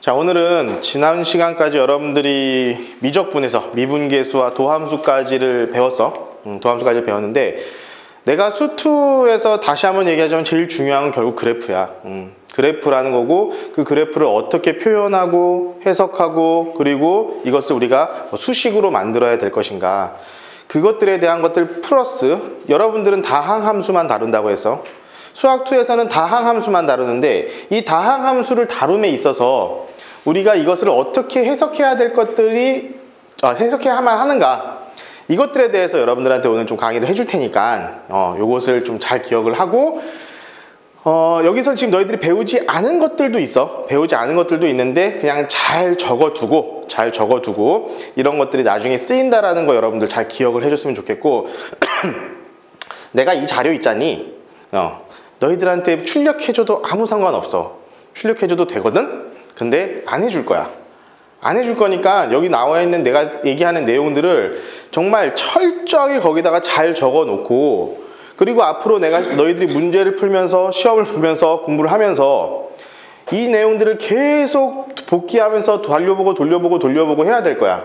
자, 오늘은 지난 시간까지 여러분들이 미적분에서 미분계수와 도함수까지를 도함수까지 배웠는데, 내가 수투에서 다시 한번 얘기하자면 제일 중요한 건 결국 그래프야. 그래프라는 거고, 그 그래프를 어떻게 표현하고 해석하고, 그리고 이것을 우리가 수식으로 만들어야 될 것인가, 그것들에 대한 것들 플러스 여러분들은 다항함수만 다룬다고 해서 수학2에서는 다항함수만 다루는데, 이 다항함수를 다룸에 있어서 우리가 이것을 어떻게 해석해야 될 것들이 해석해야만 하는가, 이것들에 대해서 여러분들한테 오늘 좀 강의를 해줄 테니까 요것을 좀 잘 기억을 하고, 여기서 지금 너희들이 배우지 않은 것들도 있어. 배우지 않은 것들도 있는데 그냥 잘 적어두고 이런 것들이 나중에 쓰인다라는 거 여러분들 잘 기억을 해줬으면 좋겠고 내가 이 자료 있잖니, 너희들한테 출력해줘도 아무 상관없어. 출력해줘도 되거든? 근데 안 해줄 거야. 안 해줄 거니까 여기 나와 있는 내가 얘기하는 내용들을 정말 철저하게 거기다가 잘 적어 놓고, 그리고 앞으로 내가 너희들이 문제를 풀면서 시험을 보면서 공부를 하면서 이 내용들을 계속 복기하면서 돌려보고 해야 될 거야.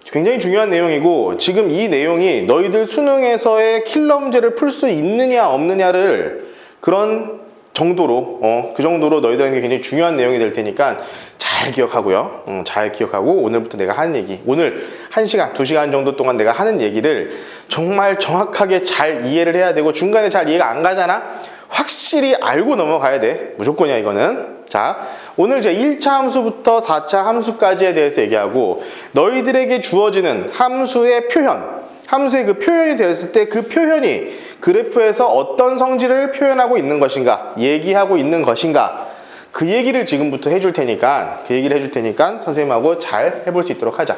굉장히 중요한 내용이고, 지금 이 내용이 너희들 수능에서의 킬러 문제를 풀 수 있느냐 없느냐를 그런 정도로 그 정도로 너희들에게 굉장히 중요한 내용이 될 테니까 잘 기억하고요. 잘 기억하고 오늘부터 내가 하는 얘기, 오늘 1시간, 2시간 정도 동안 내가 하는 얘기를 정말 정확하게 잘 이해를 해야 되고, 중간에 잘 이해가 안 가잖아? 확실히 알고 넘어가야 돼. 무조건이야, 이거는. 자, 오늘 이제 1차 함수부터 4차 함수까지에 대해서 얘기하고, 너희들에게 주어지는 함수의 표현, 함수의 그 표현이 되었을 때 그 표현이 그래프에서 어떤 성질을 표현하고 있는 것인가, 얘기하고 있는 것인가, 그 얘기를 지금부터 해줄 테니까, 선생님하고 잘 해볼 수 있도록 하자.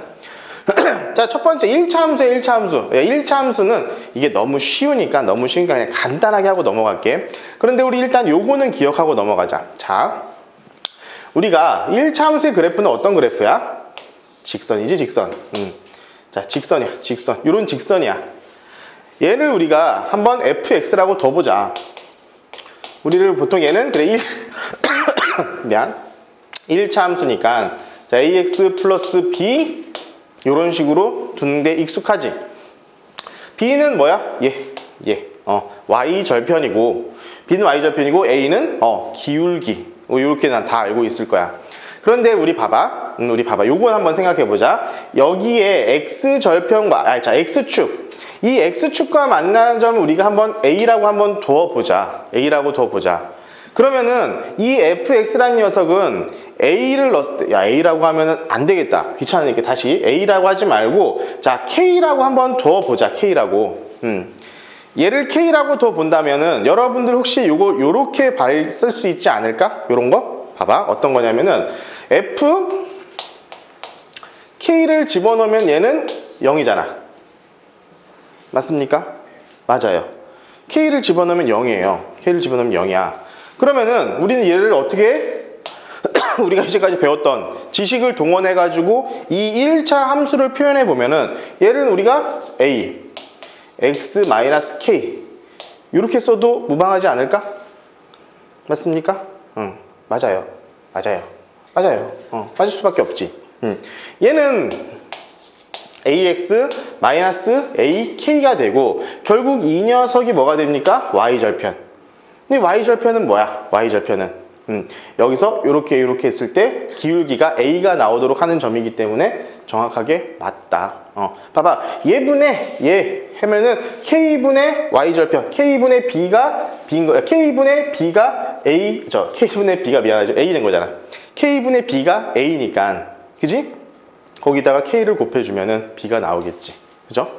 자, 첫 번째 1차 함수에 1차 함수. 1차 함수는 이게 너무 쉬우니까 그냥 간단하게 하고 넘어갈게. 그런데 우리 일단 요거는 기억하고 넘어가자. 자, 우리가 1차 함수의 그래프는 어떤 그래프야? 직선이지, 직선. 자, 직선이야, 직선. 요런 직선이야. 얘를 우리가 한번 fx라고 더 보자. 우리를 보통 얘는 그래 1차 함수니까, 자, ax 플러스 b 요런 식으로 두는데 익숙하지? b는 뭐야? y절편이고, b는 y절편이고, a는 기울기. 요렇게 난 다 알고 있을 거야. 그런데 우리 봐봐. 요건 한번 생각해 보자. 여기에 x절편과 x축, 이 x축과 만나는 점을 우리가 한번 a라고 한번 두어보자. 그러면은 이 fx라는 녀석은 a를 넣었을 때, a라고 하면은 안 되겠다, 귀찮으니까 다시 a라고 하지 말고, 자, k라고 한번 두어보자. k라고. 얘를 k라고 더 본다면은 여러분들 혹시 요렇게 쓸 수 있지 않을까? 요런 거 봐봐. 어떤 거냐면은 f k를 집어넣으면 얘는 0이잖아. 맞습니까? 맞아요. k를 집어넣으면 0이야. 그러면은 우리는 얘를 어떻게 해? 우리가 이제까지 배웠던 지식을 동원해 가지고 이 1차 함수를 표현해 보면은 얘를 우리가 a x-k 이렇게 써도 무방하지 않을까? 맞습니까? 맞아요. 맞을 수밖에 없지. 얘는 ax-ak가 되고, 결국 이 녀석이 뭐가 됩니까? y절편. 근데 y절편은 뭐야? y절편은 여기서 이렇게 했을 때 기울기가 a가 나오도록 하는 점이기 때문에 정확하게 맞다. 봐봐, 얘분의 얘 하면은 k분의 y절편, k분의 b가 b인 거야. k분의 b가 k분의 b가 미안하죠, a 된 거잖아. k분의 b가 a니까, 그지? 거기다가 k를 곱해주면은 b가 나오겠지, 그죠?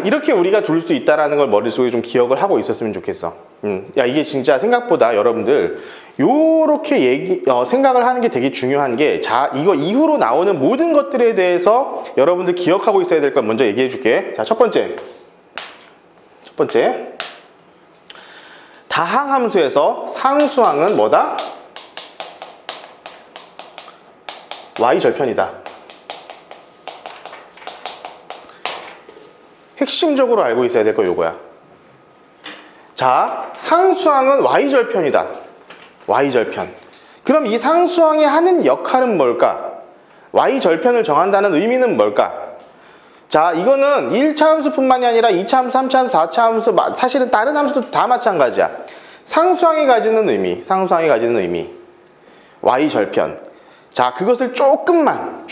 이렇게 우리가 둘 수 있다라는 걸 머릿속에 좀 기억을 하고 있었으면 좋겠어. 야, 이게 진짜 생각보다 여러분들 요렇게 생각을 하는 게 되게 중요한 게, 자, 이거 이후로 나오는 모든 것들에 대해서 여러분들 기억하고 있어야 될 걸 먼저 얘기해 줄게. 자, 첫 번째 다항함수에서 상수항은 뭐다? y절편이다. 핵심적으로 알고 있어야 될 거 요거야. 자, 상수항은 y절편이다. y절편. 그럼 이 상수항이 하는 역할은 뭘까? y절편을 정한다는 의미는 뭘까? 자, 이거는 1차 함수뿐만이 아니라 2차 함수, 3차 함수, 4차 함수, 사실은 다른 함수도 다 마찬가지야. 상수항이 가지는 의미, y절편. 자, 그것을 조금만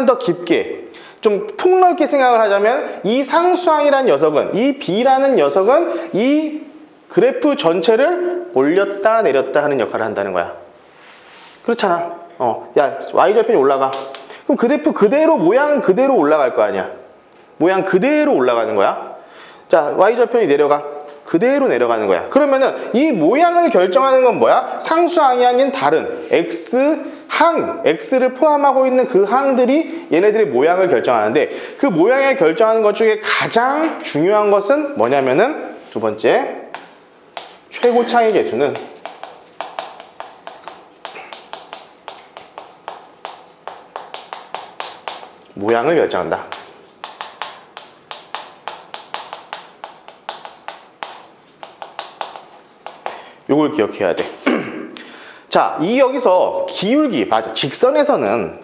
더 깊게, 좀 폭넓게 생각을 하자면 이 상수항이라는 녀석은, 이 b라는 녀석은 이 그래프 전체를 올렸다 내렸다 하는 역할을 한다는 거야. 그렇잖아. 야, y절편이 올라가. 그럼 그래프 그대로, 모양 그대로 올라갈 거 아니야. 모양 그대로 올라가는 거야. 자, y절편이 내려가. 그대로 내려가는 거야. 그러면은 이 모양을 결정하는 건 뭐야? 상수항이 아닌 다른 x를 포함하고 있는 그 항들이 얘네들의 모양을 결정하는데, 그 모양을 결정하는 것 중에 가장 중요한 것은 뭐냐면은 두 번째, 최고차의 계수는 모양을 결정한다. 요걸 기억해야 돼. 자, 여기서 기울기, 맞아. 직선에서는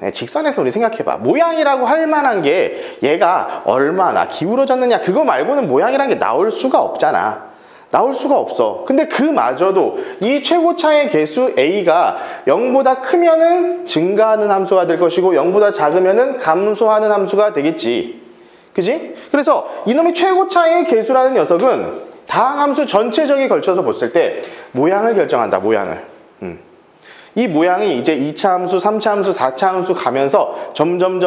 우리 생각해봐. 모양이라고 할 만한 게 얘가 얼마나 기울어졌느냐, 그거 말고는 모양이란 게 나올 수가 없잖아. 나올 수가 없어. 근데 그마저도 이 최고차의 개수 a가 0보다 크면은 증가하는 함수가 될 것이고 0보다 작으면은 감소하는 함수가 되겠지. 그지? 그래서 이놈의 최고차의 개수라는 녀석은 다항함수 전체적에 걸쳐서 봤을 때 모양을 결정한다. 모양을. 이 모양이 이제 2차 함수, 3차 함수, 4차 함수 가면서 점점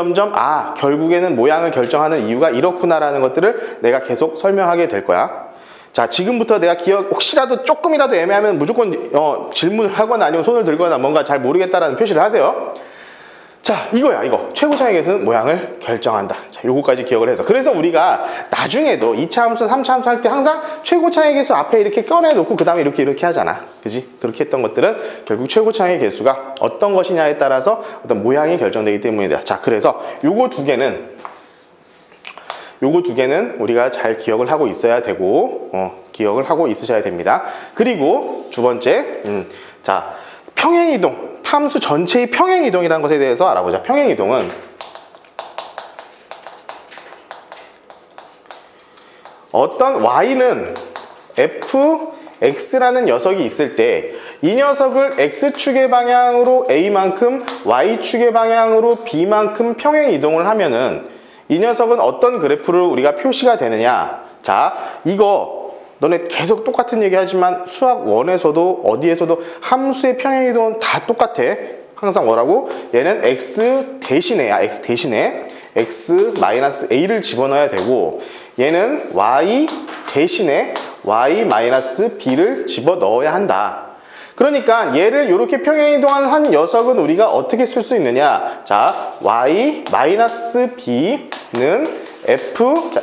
결국에는 모양을 결정하는 이유가 이렇구나라는 것들을 내가 계속 설명하게 될 거야. 자, 지금부터 내가 혹시라도 조금이라도 애매하면 무조건 질문을 하거나 아니면 손을 들거나 뭔가 잘 모르겠다라는 표시를 하세요. 자, 이거야, 이거. 최고차의 개수는 모양을 결정한다. 자, 요거까지 기억을 해서. 그래서 우리가 나중에도 2차 함수, 3차 함수 할 때 항상 최고차의 개수 앞에 이렇게 꺼내놓고 그 다음에 이렇게 하잖아. 그지? 그렇게 했던 것들은 결국 최고차의 개수가 어떤 것이냐에 따라서 어떤 모양이 결정되기 때문이다. 자, 그래서 요거 두 개는 우리가 잘 기억을 하고 있어야 되고, 기억을 하고 있으셔야 됩니다. 그리고 두 번째, 자, 평행이동. 함수 전체의 평행이동이라는 것에 대해서 알아보자. 평행이동은 어떤 y는 fx라는 녀석이 있을 때 이 녀석을 x축의 방향으로 a만큼 y축의 방향으로 b만큼 평행이동을 하면은 이 녀석은 어떤 그래프를 우리가 표시가 되느냐. 자, 이거 너네 계속 똑같은 얘기 하지만 수학 1에서도 어디에서도 함수의 평행이동은 다 똑같아. 항상 뭐라고? 얘는 x 대신에 x-a를 집어넣어야 되고, 얘는 y 대신에 y-b를 집어넣어야 한다. 그러니까 얘를 이렇게 평행이동한 한 녀석은 우리가 어떻게 쓸 수 있느냐. 자, y-b는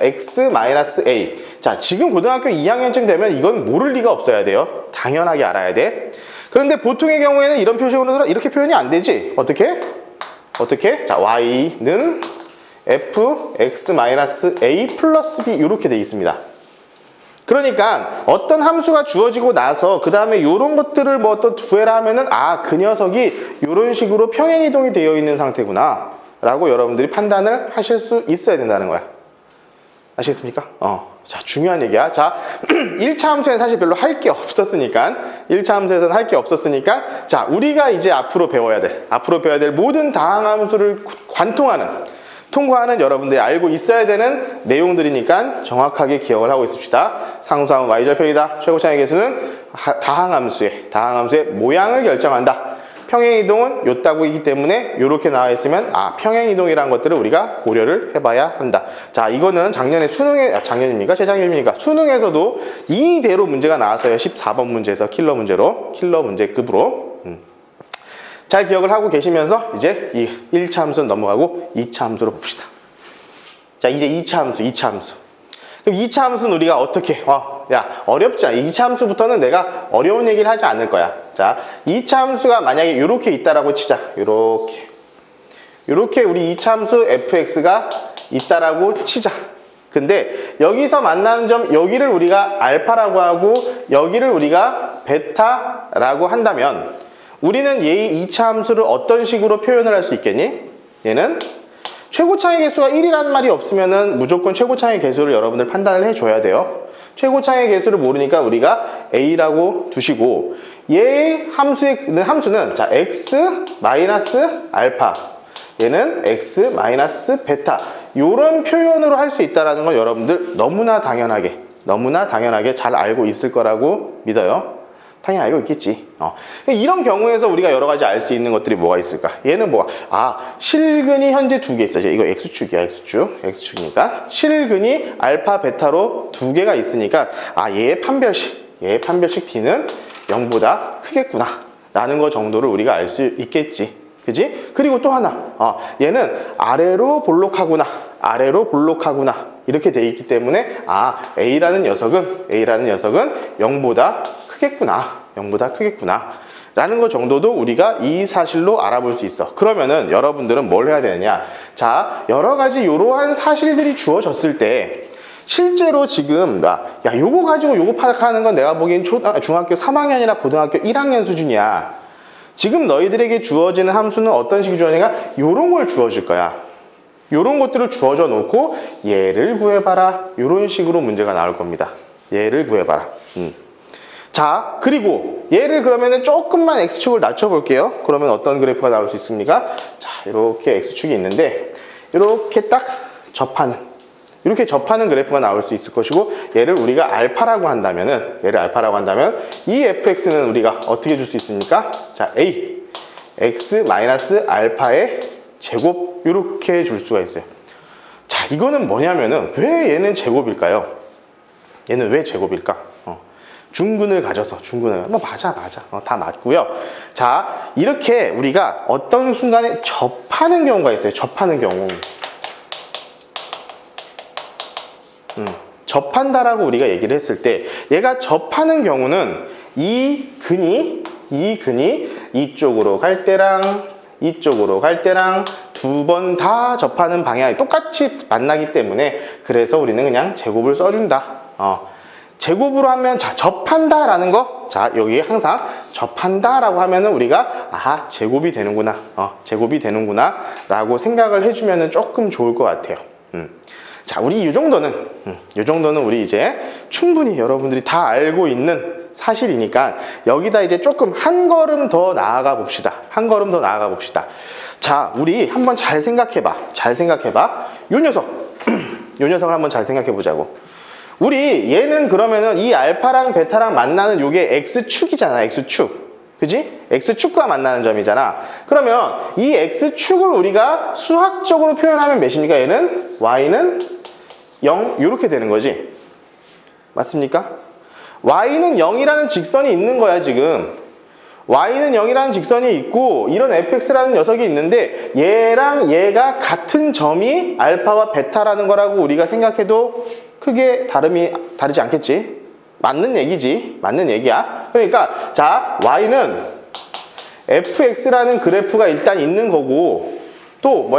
x-a. 자, 지금 고등학교 2학년쯤 되면 이건 모를 리가 없어야 돼요. 당연하게 알아야 돼. 그런데 보통의 경우에는 이런 표식으로 이렇게 표현이 안 되지. 어떻게? 자, y는 fx-a 플러스 b 이렇게 돼 있습니다. 그러니까 어떤 함수가 주어지고 나서 그 다음에 이런 것들을 뭐 또 구해라 하면은 그 녀석이 이런 식으로 평행이동이 되어 있는 상태구나 라고 여러분들이 판단을 하실 수 있어야 된다는 거야. 아시겠습니까? 자, 중요한 얘기야. 자, 1차 함수에는 사실 별로 할 게 없었으니까, 1차 함수에서는 할 게 없었으니까, 자, 우리가 이제 앞으로 배워야 될 모든 다항함수를 통과하는 여러분들이 알고 있어야 되는 내용들이니까 정확하게 기억을 하고 있읍시다. 상수항은 y절편이다. 최고차의 개수는 다항함수의 모양을 결정한다. 평행이동은 요따구이기 때문에 이렇게 나와 있으면 평행이동이라는 것들을 우리가 고려를 해봐야 한다. 자, 이거는 작년입니까? 재작년입니까? 수능에서도 이대로 문제가 나왔어요. 14번 문제에서 킬러 문제급으로. 잘 기억을 하고 계시면서 이제 이 1차 함수는 넘어가고 2차 함수로 봅시다. 자, 이제 2차 함수. 그럼 2차 함수는 우리가 어떻게, 어렵지 않아. 2차 함수부터는 내가 어려운 얘기를 하지 않을 거야. 자, 2차 함수가 만약에 이렇게 있다라고 치자. 이렇게 우리 2차 함수 fx가 있다라고 치자. 근데 여기서 만나는 점, 여기를 우리가 알파라고 하고 여기를 우리가 베타라고 한다면 우리는 얘의 2차 함수를 어떤 식으로 표현을 할 수 있겠니? 얘는 최고차의 개수가 1이라는 말이 없으면은 무조건 최고차의 개수를 여러분들 판단을 해줘야 돼요. 최고차의 개수를 모르니까 우리가 A라고 두시고, 얘의 함수는 자 x 마이너스 알파, 얘는 x 마이너스 베타, 요런 표현으로 할 수 있다는 건 여러분들 너무나 당연하게 잘 알고 있을 거라고 믿어요. 당연히 알고 있겠지. 이런 경우에서 우리가 여러 가지 알 수 있는 것들이 뭐가 있을까? 얘는 뭐야? 실근이 현재 2개 있어. 이거 X축이야, X축이니까. 실근이 알파, 베타로 2개가 있으니까, 얘의 판별식 D는 0보다 크겠구나. 라는 거 정도를 우리가 알 수 있겠지. 그지? 그리고 또 하나. 얘는 아래로 볼록하구나. 이렇게 돼 있기 때문에, A라는 녀석은 0보다 크겠구나 라는 것 정도도 우리가 이 사실로 알아볼 수 있어. 그러면은 여러분들은 뭘 해야 되느냐, 자 여러 가지 이러한 사실들이 주어졌을 때 실제로 지금 요거 가지고 요거 파악하는 건 내가 보기엔 중학교 3학년이나 고등학교 1학년 수준이야. 지금 너희들에게 주어지는 함수는 어떤 식이 주어지냐, 요런 걸 주어질 거야. 요런 것들을 주어져 놓고 얘를 구해봐라, 요런 식으로 문제가 나올 겁니다. 얘를 구해봐라. 자, 그리고 얘를 그러면은 조금만 X축을 낮춰볼게요. 그러면 어떤 그래프가 나올 수 있습니까? 자, 이렇게 X축이 있는데 이렇게 딱 이렇게 접하는 그래프가 나올 수 있을 것이고, 얘를 우리가 알파라고 한다면 이 fx는 우리가 어떻게 줄 수 있습니까? 자, a x 마이너스 알파의 제곱, 이렇게 줄 수가 있어요. 자, 이거는 뭐냐면은 왜 얘는 제곱일까요? 얘는 왜 제곱일까? 중근을 가져서 맞아 다 맞고요. 자, 이렇게 우리가 어떤 순간에 접하는 경우가 있어요. 접하는 경우. 접한다라고 우리가 얘기를 했을 때, 얘가 접하는 경우는 이 근이 이쪽으로 갈 때랑 두 번 다 접하는 방향이 똑같이 만나기 때문에, 그래서 우리는 그냥 제곱을 써준다. 제곱으로 하면, 자, 접한다라는 거, 자, 여기 항상 접한다라고 하면은 우리가 제곱이 되는구나, 라고 생각을 해주면은 조금 좋을 것 같아요. 자, 우리 이 정도는 우리 이제 충분히 여러분들이 다 알고 있는 사실이니까, 여기다 이제 조금 한 걸음 더 나아가 봅시다. 자, 우리 한번 잘 생각해봐. 요 녀석을 한번 잘 생각해보자고. 우리 얘는 그러면은 이 알파랑 베타랑 만나는 요게 X축이잖아, X축. 그지? X축과 만나는 점이잖아. 그러면 이 X축을 우리가 수학적으로 표현하면 몇입니까? 얘는 Y는 0, 요렇게 되는 거지. 맞습니까? Y는 0이라는 직선이 있는 거야, 지금. Y는 0이라는 직선이 있고, 이런 fx라는 녀석이 있는데, 얘랑 얘가 같은 점이 알파와 베타라는 거라고 우리가 생각해도 크게 다르지 않겠지? 맞는 얘기야. 그러니까, 자, Y는 fx라는 그래프가 일단 있는 거고, 또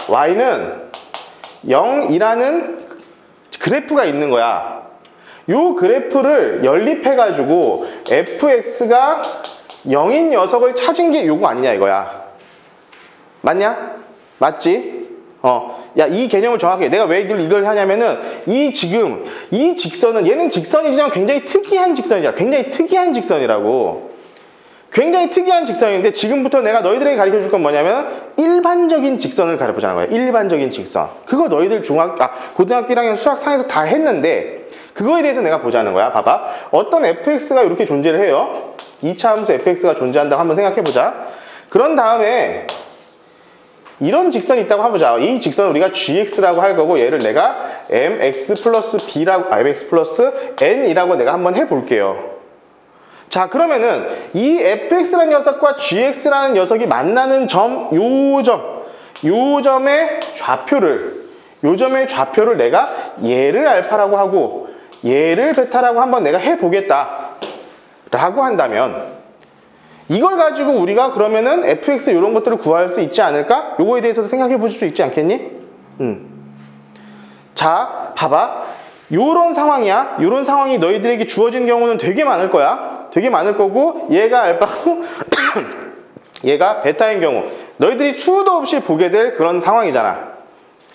Y는 0이라는 그래프가 있는 거야. 요 그래프를 연립해가지고 fx가 0인 녀석을 찾은 게 요거 아니냐 이거야. 맞냐? 맞지? 야, 이 개념을 정확히, 내가 왜 이걸 하냐면은, 이 직선은, 얘는 직선이지만 굉장히 특이한 직선이잖아. 굉장히 특이한 직선인데, 지금부터 내가 너희들에게 가르쳐 줄 건 뭐냐면, 일반적인 직선을 가르쳐보자는 거야. 일반적인 직선. 그거 너희들 고등학교 1학년 수학상에서 다 했는데, 그거에 대해서 내가 보자는 거야. 봐봐. 어떤 fx가 이렇게 존재를 해요. 2차 함수 fx가 존재한다고 한번 생각해보자. 그런 다음에 이런 직선이 있다고 해보자. 이 직선을 우리가 gx라고 할 거고, 얘를 내가 mx 플러스 n이라고 내가 한번 해볼게요. 자, 그러면은 이 fx라는 녀석과 gx라는 녀석이 만나는 점, 요 점의 좌표를 내가 얘를 알파라고 하고 얘를 베타라고 한번 내가 해보겠다 라고 한다면, 이걸 가지고 우리가 그러면은 fx 이런 것들을 구할 수 있지 않을까? 요거에 대해서도 생각해 보실 수 있지 않겠니? 자, 봐봐. 요런 상황이야. 요런 상황이 너희들에게 주어진 경우는 되게 많을 거야. 되게 많을 거고, 얘가 알파고 얘가 베타인 경우 너희들이 수도 없이 보게 될 그런 상황이잖아.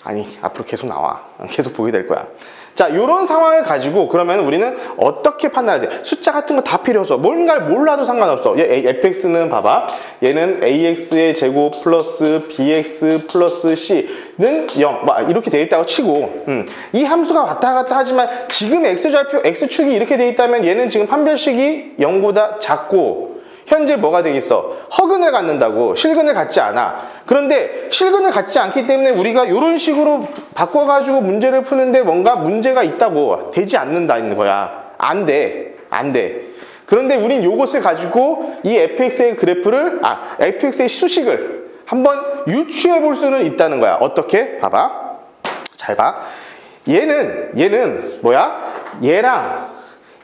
아니, 앞으로 계속 나와. 계속 보게 될 거야. 자, 요런 상황을 가지고 그러면 우리는 어떻게 판단하지? 숫자 같은 거 다 필요 없어. 뭔가를 몰라도 상관없어. 얘 fx는 봐봐. 얘는 ax의 제곱 플러스 bx 플러스 c는 0. 막 이렇게 돼 있다고 치고 이 함수가 왔다 갔다 하지만 지금 x좌표, x축이 이렇게 돼 있다면 얘는 지금 판별식이 0보다 작고 현재 뭐가 되겠어? 허근을 갖는다고. 실근을 갖지 않아. 그런데 실근을 갖지 않기 때문에 우리가 이런 식으로 바꿔가지고 문제를 푸는데 뭔가 문제가 있다고. 되지 않는다 있는 거야. 안 돼. 안 돼. 그런데 우린 이것을 가지고 이 fx의 그래프를, fx의 수식을 한번 유추해 볼 수는 있다는 거야. 어떻게? 봐봐. 잘 봐. 얘는 뭐야? 얘랑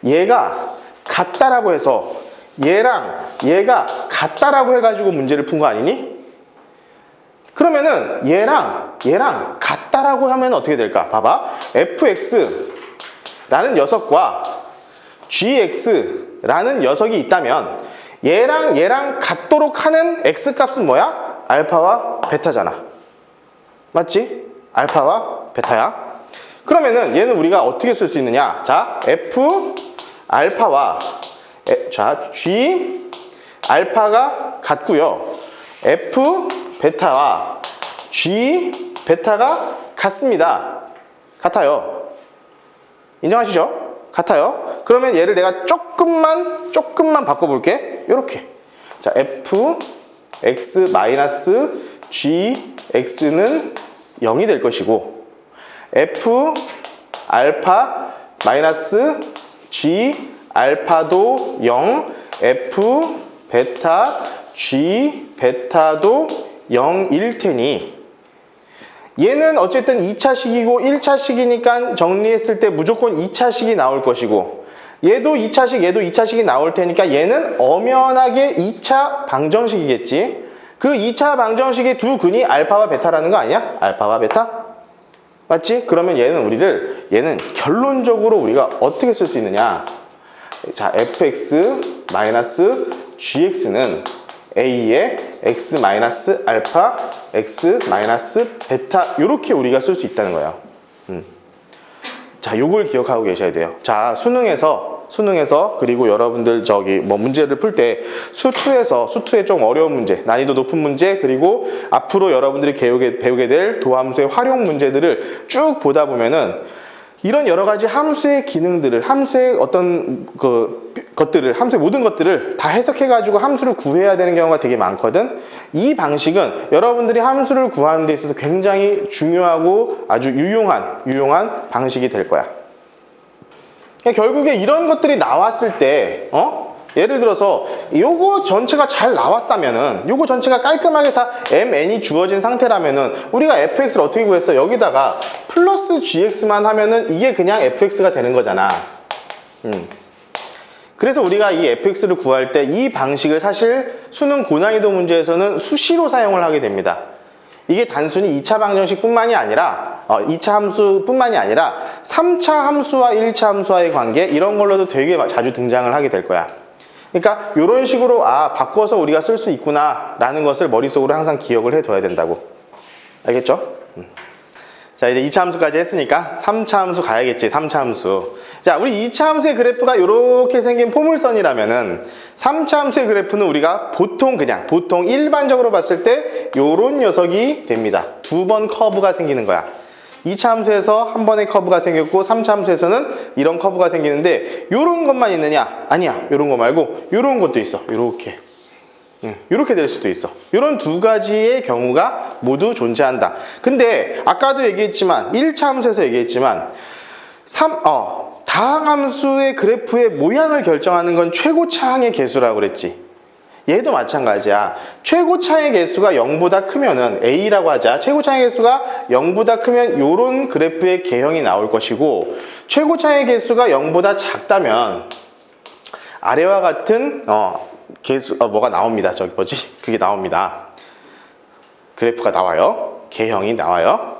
얘가 같다라고 해서 얘랑 얘가 같다라고 해가지고 문제를 푼 거 아니니? 그러면은 얘랑 같다라고 하면 어떻게 될까? 봐봐. fx라는 녀석과 gx라는 녀석이 있다면 얘랑 같도록 하는 x값은 뭐야? 알파와 베타잖아. 맞지? 알파와 베타야. 그러면은 얘는 우리가 어떻게 쓸 수 있느냐? 자, f 알파와 G 알파가 같고요. F 베타와 G 베타가 같습니다. 같아요. 인정하시죠? 같아요. 그러면 얘를 내가 조금만 바꿔볼게. 요렇게. 자, F X 마이너스 G X는 0이 될 것이고 F 알파 마이너스 G 알파도 0, F 베타, G 베타도 0일 테니 얘는 어쨌든 2차식이고 1차식이니까 정리했을 때 무조건 2차식이 나올 것이고 얘도 2차식이 나올 테니까 얘는 엄연하게 2차 방정식이겠지. 그 2차 방정식의 두 근이 알파와 베타라는 거 아니야? 알파와 베타? 맞지? 그러면 얘는 결론적으로 우리가 어떻게 쓸 수 있느냐? 자, fx 마이너스 gx는 a의 x 마이너스 알파, x 마이너스 베타 이렇게 우리가 쓸 수 있다는 거예요. 자, 요걸 기억하고 계셔야 돼요. 자, 수능에서 그리고 여러분들 문제를 풀 때 수투의 좀 어려운 문제, 난이도 높은 문제, 그리고 앞으로 여러분들이 배우게 될 도함수의 활용 문제들을 쭉 보다 보면은 이런 여러 가지 함수의 기능들을, 함수의 어떤 함수의 모든 것들을 다 해석해가지고 함수를 구해야 되는 경우가 되게 많거든. 이 방식은 여러분들이 함수를 구하는 데 있어서 굉장히 중요하고 아주 유용한 방식이 될 거야. 그러니까 결국에 이런 것들이 나왔을 때, 예를 들어서 요거 전체가 잘 나왔다면은, 요거 전체가 깔끔하게 다 mn이 주어진 상태라면은 우리가 fx를 어떻게 구했어? 여기다가 플러스 gx만 하면은 이게 그냥 fx가 되는 거잖아. 그래서 우리가 이 fx를 구할 때 이 방식을 사실 수능 고난이도 문제에서는 수시로 사용을 하게 됩니다. 이게 단순히 2차 방정식뿐만이 아니라 2차 함수뿐만이 아니라 3차 함수와 1차 함수와의 관계 이런 걸로도 되게 자주 등장을 하게 될 거야. 그러니까 이런 식으로 바꿔서 우리가 쓸 수 있구나 라는 것을 머릿속으로 항상 기억을 해둬야 된다고. 알겠죠? 자, 이제 2차 함수까지 했으니까 3차 함수 가야겠지. 3차 함수. 자, 우리 2차 함수의 그래프가 이렇게 생긴 포물선이라면은 3차 함수의 그래프는 우리가 보통 일반적으로 봤을 때 요런 녀석이 됩니다. 2번 커브가 생기는 거야. 2차 함수에서 한 번의 커브가 생겼고 3차 함수에서는 이런 커브가 생기는데 요런 것만 있느냐? 아니야. 요런 거 말고 요런 것도 있어. 요렇게 될 수도 있어. 요런 두 가지의 경우가 모두 존재한다. 근데 아까도 얘기했지만 1차 함수에서 얘기했지만 다항함수의 그래프의 모양을 결정하는 건 최고차항의 개수라고 그랬지. 얘도 마찬가지야. 최고차의 개수가 0보다 크면은 A라고 하자. 최고차의 개수가 0보다 크면 요런 그래프의 개형이 나올 것이고 최고차의 개수가 0보다 작다면 아래와 같은 뭐가 나옵니다. 그게 나옵니다. 그래프가 나와요. 개형이 나와요.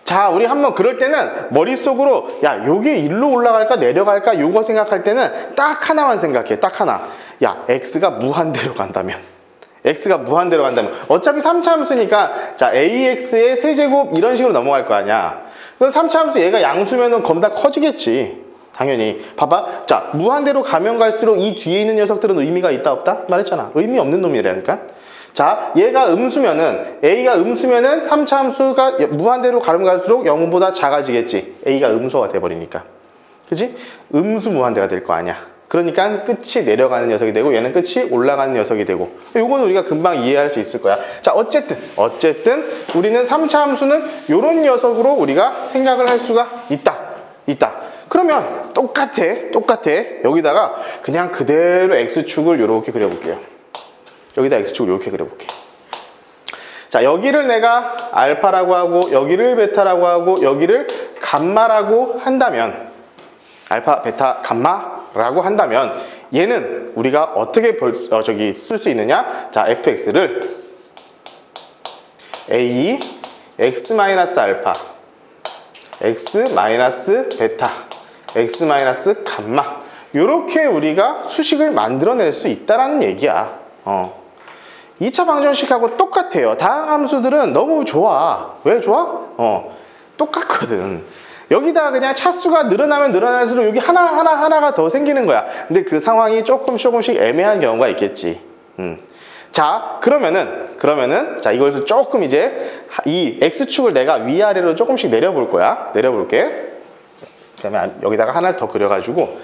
자, 우리 한번 그럴 때는 머릿속으로 요게 일로 올라갈까 내려갈까 요거 생각할 때는 딱 하나만 생각해. 딱 하나. x가 무한대로 간다면 x가 무한대로 간다면 어차피 3차 함수니까 자 ax의 세제곱 이런 식으로 넘어갈 거 아니야. 그럼 3차 함수 얘가 양수면은 검다 커지겠지. 당연히. 봐봐. 자 무한대로 가면 갈수록 이 뒤에 있는 녀석들은 의미가 있다 없다? 말했잖아. 의미 없는 놈이라니까. 자 얘가 음수면은 a가 음수면은 3차 함수가 무한대로 가면 갈수록 0보다 작아지겠지. a가 음수가 돼버리니까. 그치? 음수 무한대가 될 거 아니야. 그러니까 끝이 내려가는 녀석이 되고 얘는 끝이 올라가는 녀석이 되고 요거는 우리가 금방 이해할 수 있을 거야. 자 어쨌든 우리는 3차 함수는 요런 녀석으로 우리가 생각을 할 수가 있다. 그러면 똑같아. 여기다가 그냥 그대로 x축을 요렇게 그려볼게요. 여기다 x축을 이렇게 그려볼게. 자 여기를 내가 알파라고 하고 여기를 베타라고 하고 여기를 감마라고 한다면 알파, 베타, 감마라고 한다면 얘는 우리가 어떻게 쓸 수 있느냐? 자 fx를 a x-알파 x-베타 x-감마 이렇게 우리가 수식을 만들어낼 수 있다라는 얘기야. 2차 방정식하고 똑같아요. 다항 함수들은 너무 좋아. 왜 좋아? 똑같거든. 여기다 그냥 차수가 늘어나면 늘어날수록 여기 하나가 더 생기는 거야. 근데 그 상황이 조금씩 애매한 경우가 있겠지. 자, 그러면은 자, 이거에서 조금 이제 이 x축을 내가 위아래로 조금씩 내려볼 거야. 내려볼게. 그러면 여기다가 하나를 더 그려가지고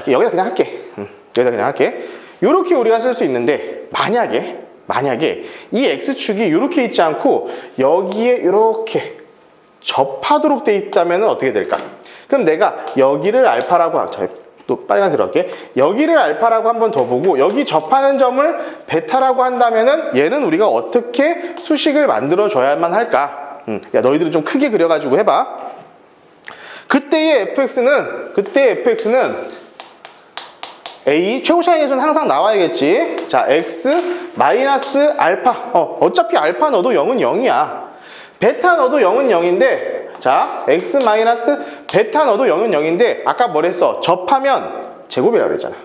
여기다 그냥 할게. 요렇게 우리가 쓸 수 있는데 만약에 이 x축이 이렇게 있지 않고 여기에 이렇게 접하도록 돼 있다면 어떻게 될까? 그럼 내가 여기를 알파라고 또 빨간색으로 할게. 여기를 알파라고 한 번 더 보고 여기 접하는 점을 베타라고 한다면은 얘는 우리가 어떻게 수식을 만들어 줘야만 할까? 야 너희들은 좀 크게 그려가지고 해봐. 그때의 fx는 a 최고 차이계수는 항상 나와야겠지. 자 x 마이너스 알파. 어차피 알파 넣어도 0은 0이야. 베타 넣어도 0은 0인데 자 x 마이너스 베타 넣어도 0은 0인데 아까 뭐랬어? 접하면 제곱이라고 그랬잖아.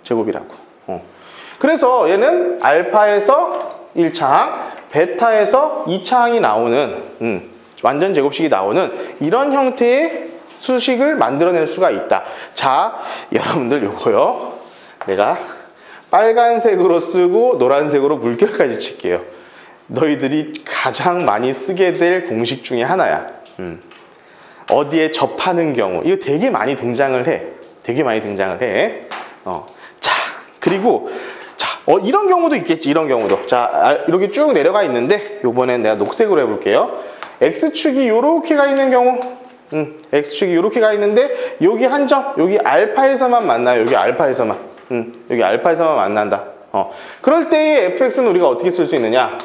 제곱이라고. 그래서 얘는 알파에서 1차항 베타에서 2차항이 나오는 완전 제곱식이 나오는 이런 형태의 수식을 만들어낼 수가 있다. 자 여러분들 요거요 내가 빨간색으로 쓰고 노란색으로 물결까지 칠게요. 너희들이 가장 많이 쓰게 될 공식 중에 하나야. 어디에 접하는 경우 이거 되게 많이 등장을 해. 자 그리고 자 이런 경우도 있겠지. 이런 경우도 자 이렇게 쭉 내려가 있는데 요번엔 내가 녹색으로 해볼게요. x축이 요렇게 가 있는 경우 x축이 요렇게 가 있는데 여기 한 점 여기 알파에서만 만나요. 여기 알파에서만 만난다. 그럴 때의 fx는 우리가 어떻게 쓸 수 있느냐?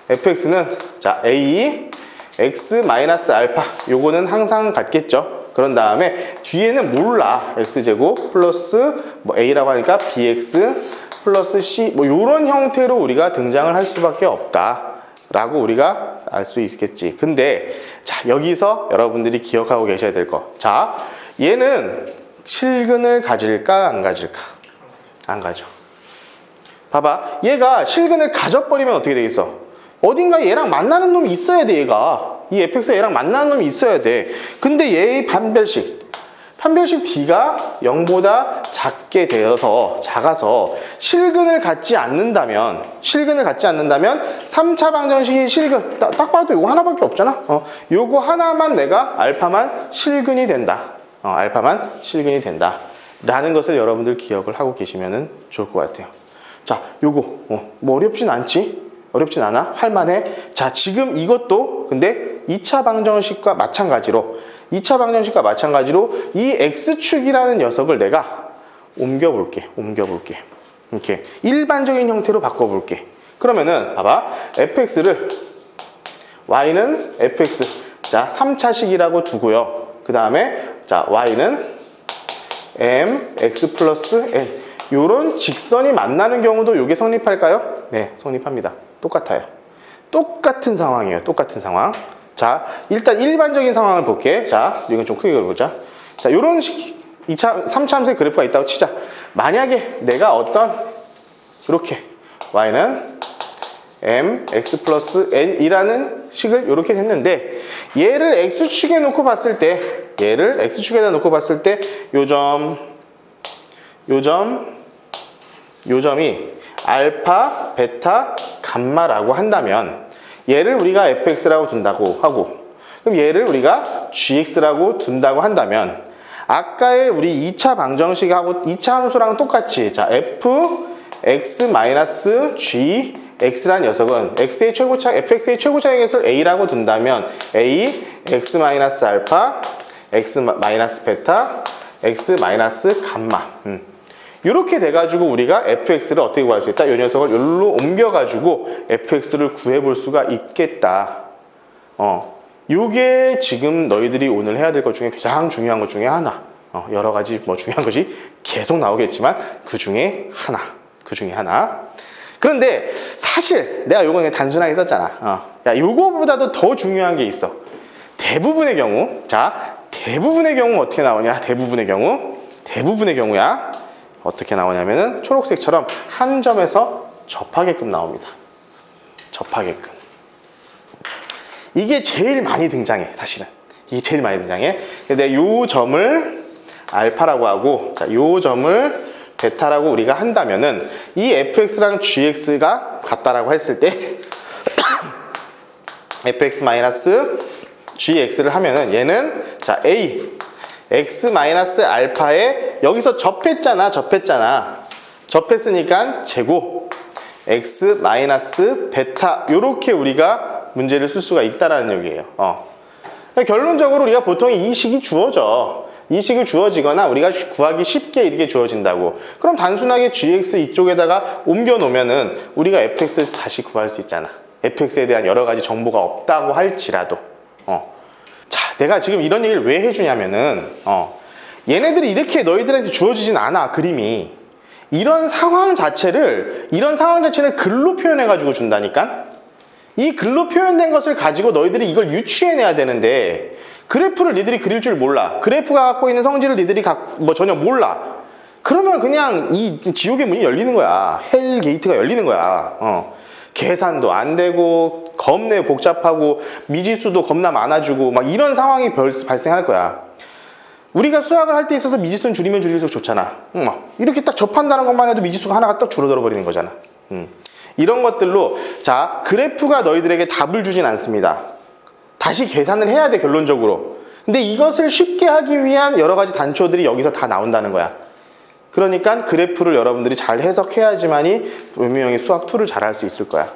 fx는 자 a x-알파 요거는 항상 같겠죠. 그런 다음에 뒤에는 몰라. x제곱 플러스 뭐 a라고 하니까 bx 플러스 c 뭐 요런 형태로 우리가 등장을 할 수밖에 없다 라고 우리가 알 수 있겠지. 근데 자 여기서 여러분들이 기억하고 계셔야 될 거. 자 얘는 실근을 가질까 안 가질까? 안 가져. 봐봐 얘가 실근을 가져버리면 어떻게 되겠어? 어딘가 얘랑 만나는 놈이 있어야 돼. 얘가 이 fx가 얘랑 만나는 놈이 있어야 돼. 근데 얘의 판별식 d가 0보다 작아서 실근을 갖지 않는다면 3차 방정식이 실근 딱 봐도 이거 하나밖에 없잖아. 요거 하나만 내가 알파만 실근이 된다. 알파만 실근이 된다 라는 것을 여러분들 기억을 하고 계시면 좋을 것 같아요. 자 요거 뭐 어렵진 않아? 할만해? 자 지금 이것도 근데 2차 방정식과 마찬가지로 이 x축이라는 녀석을 내가 옮겨볼게. 이렇게 일반적인 형태로 바꿔볼게. 그러면은 봐봐 fx를 y는 fx 자 3차식이라고 두고요. 그 다음에 자 y는 mx 플러스 n 요런 직선이 만나는 경우도 요게 성립할까요? 네 성립합니다. 똑같아요. 똑같은 상황이에요. 똑같은 상황. 자 일단 일반적인 상황을 볼게. 자 이건 좀 크게 그려보자. 자 요런 3차 함수의 그래프가 있다고 치자. 만약에 내가 어떤 이렇게 y는 mx 플러스 n이라는 식을 이렇게 했는데, 얘를 x축에 놓고 봤을 때, 얘를 x축에다 놓고 봤을 때 요점이 알파, 베타, 감마라고 한다면, 얘를 우리가 fx라고 둔다고 하고, 그럼 얘를 우리가 gx라고 둔다고 한다면, 아까의 우리 2차 방정식하고 2차 함수랑 똑같이, 자, fx-g x라는 녀석은 fx의 최고차의 a라고 둔다면 a x-알파 x-베타 x-감마, 이렇게 돼가지고 우리가 fx를 어떻게 구할 수 있다? 이 녀석을 여기로 옮겨가지고 fx를 구해볼 수가 있겠다. 요게 지금 너희들이 오늘 해야 될 것 중에 가장 중요한 것 중에 하나. 여러 가지 뭐 중요한 것이 계속 나오겠지만 그 중에 하나. 그런데 사실 내가 요거 그냥 단순하게 썼잖아. 야, 요거보다도 더 중요한 게 있어. 대부분의 경우, 자, 대부분의 경우 어떻게 나오냐? 대부분의 경우야. 어떻게 나오냐면은 초록색처럼 한 점에서 접하게끔 나옵니다. 접하게끔. 이게 제일 많이 등장해, 사실은. 이게 제일 많이 등장해. 근데 요 점을 알파라고 하고, 자, 요 점을 베타라고 우리가 한다면은 이 fx랑 gx가 같다라고 했을 때 fx-gx를 하면은 얘는, 자, a x-알파에 여기서 접했으니까 제곱 x-베타, 요렇게 우리가 문제를 쓸 수가 있다라는 얘기예요. 결론적으로 우리가 보통 이 식이 주어져. 이 식이 주어지거나 우리가 구하기 쉽게 이렇게 주어진다고. 그럼 단순하게 gx 이쪽에다가 옮겨 놓으면은 우리가 fx를 다시 구할 수 있잖아. fx에 대한 여러 가지 정보가 없다고 할지라도. 자, 내가 지금 이런 얘기를 왜 해주냐면은, 얘네들이 이렇게 너희들한테 주어지진 않아, 그림이. 이런 상황 자체를 글로 표현해가지고 준다니까? 이 글로 표현된 것을 가지고 너희들이 이걸 유추해내야 되는데, 그래프를 니들이 그릴 줄 몰라. 그래프가 갖고 있는 성질을 니들이 전혀 몰라. 그러면 그냥 이 지옥의 문이 열리는 거야. 헬 게이트가 열리는 거야. 계산도 안 되고, 겁내 복잡하고, 미지수도 겁나 많아지고, 막 이런 상황이 발생할 거야. 우리가 수학을 할 때 있어서 미지수는 줄이면 줄일수록 좋잖아. 이렇게 딱 접한다는 것만 해도 미지수가 하나가 딱 줄어들어 버리는 거잖아. 이런 것들로, 자, 그래프가 너희들에게 답을 주진 않습니다. 다시 계산을 해야 돼, 결론적으로. 근데 이것을 쉽게 하기 위한 여러 가지 단초들이 여기서 다 나온다는 거야. 그러니까 그래프를 여러분들이 잘 해석해야지만이 분명히 수학 2를 잘 할 수 있을 거야.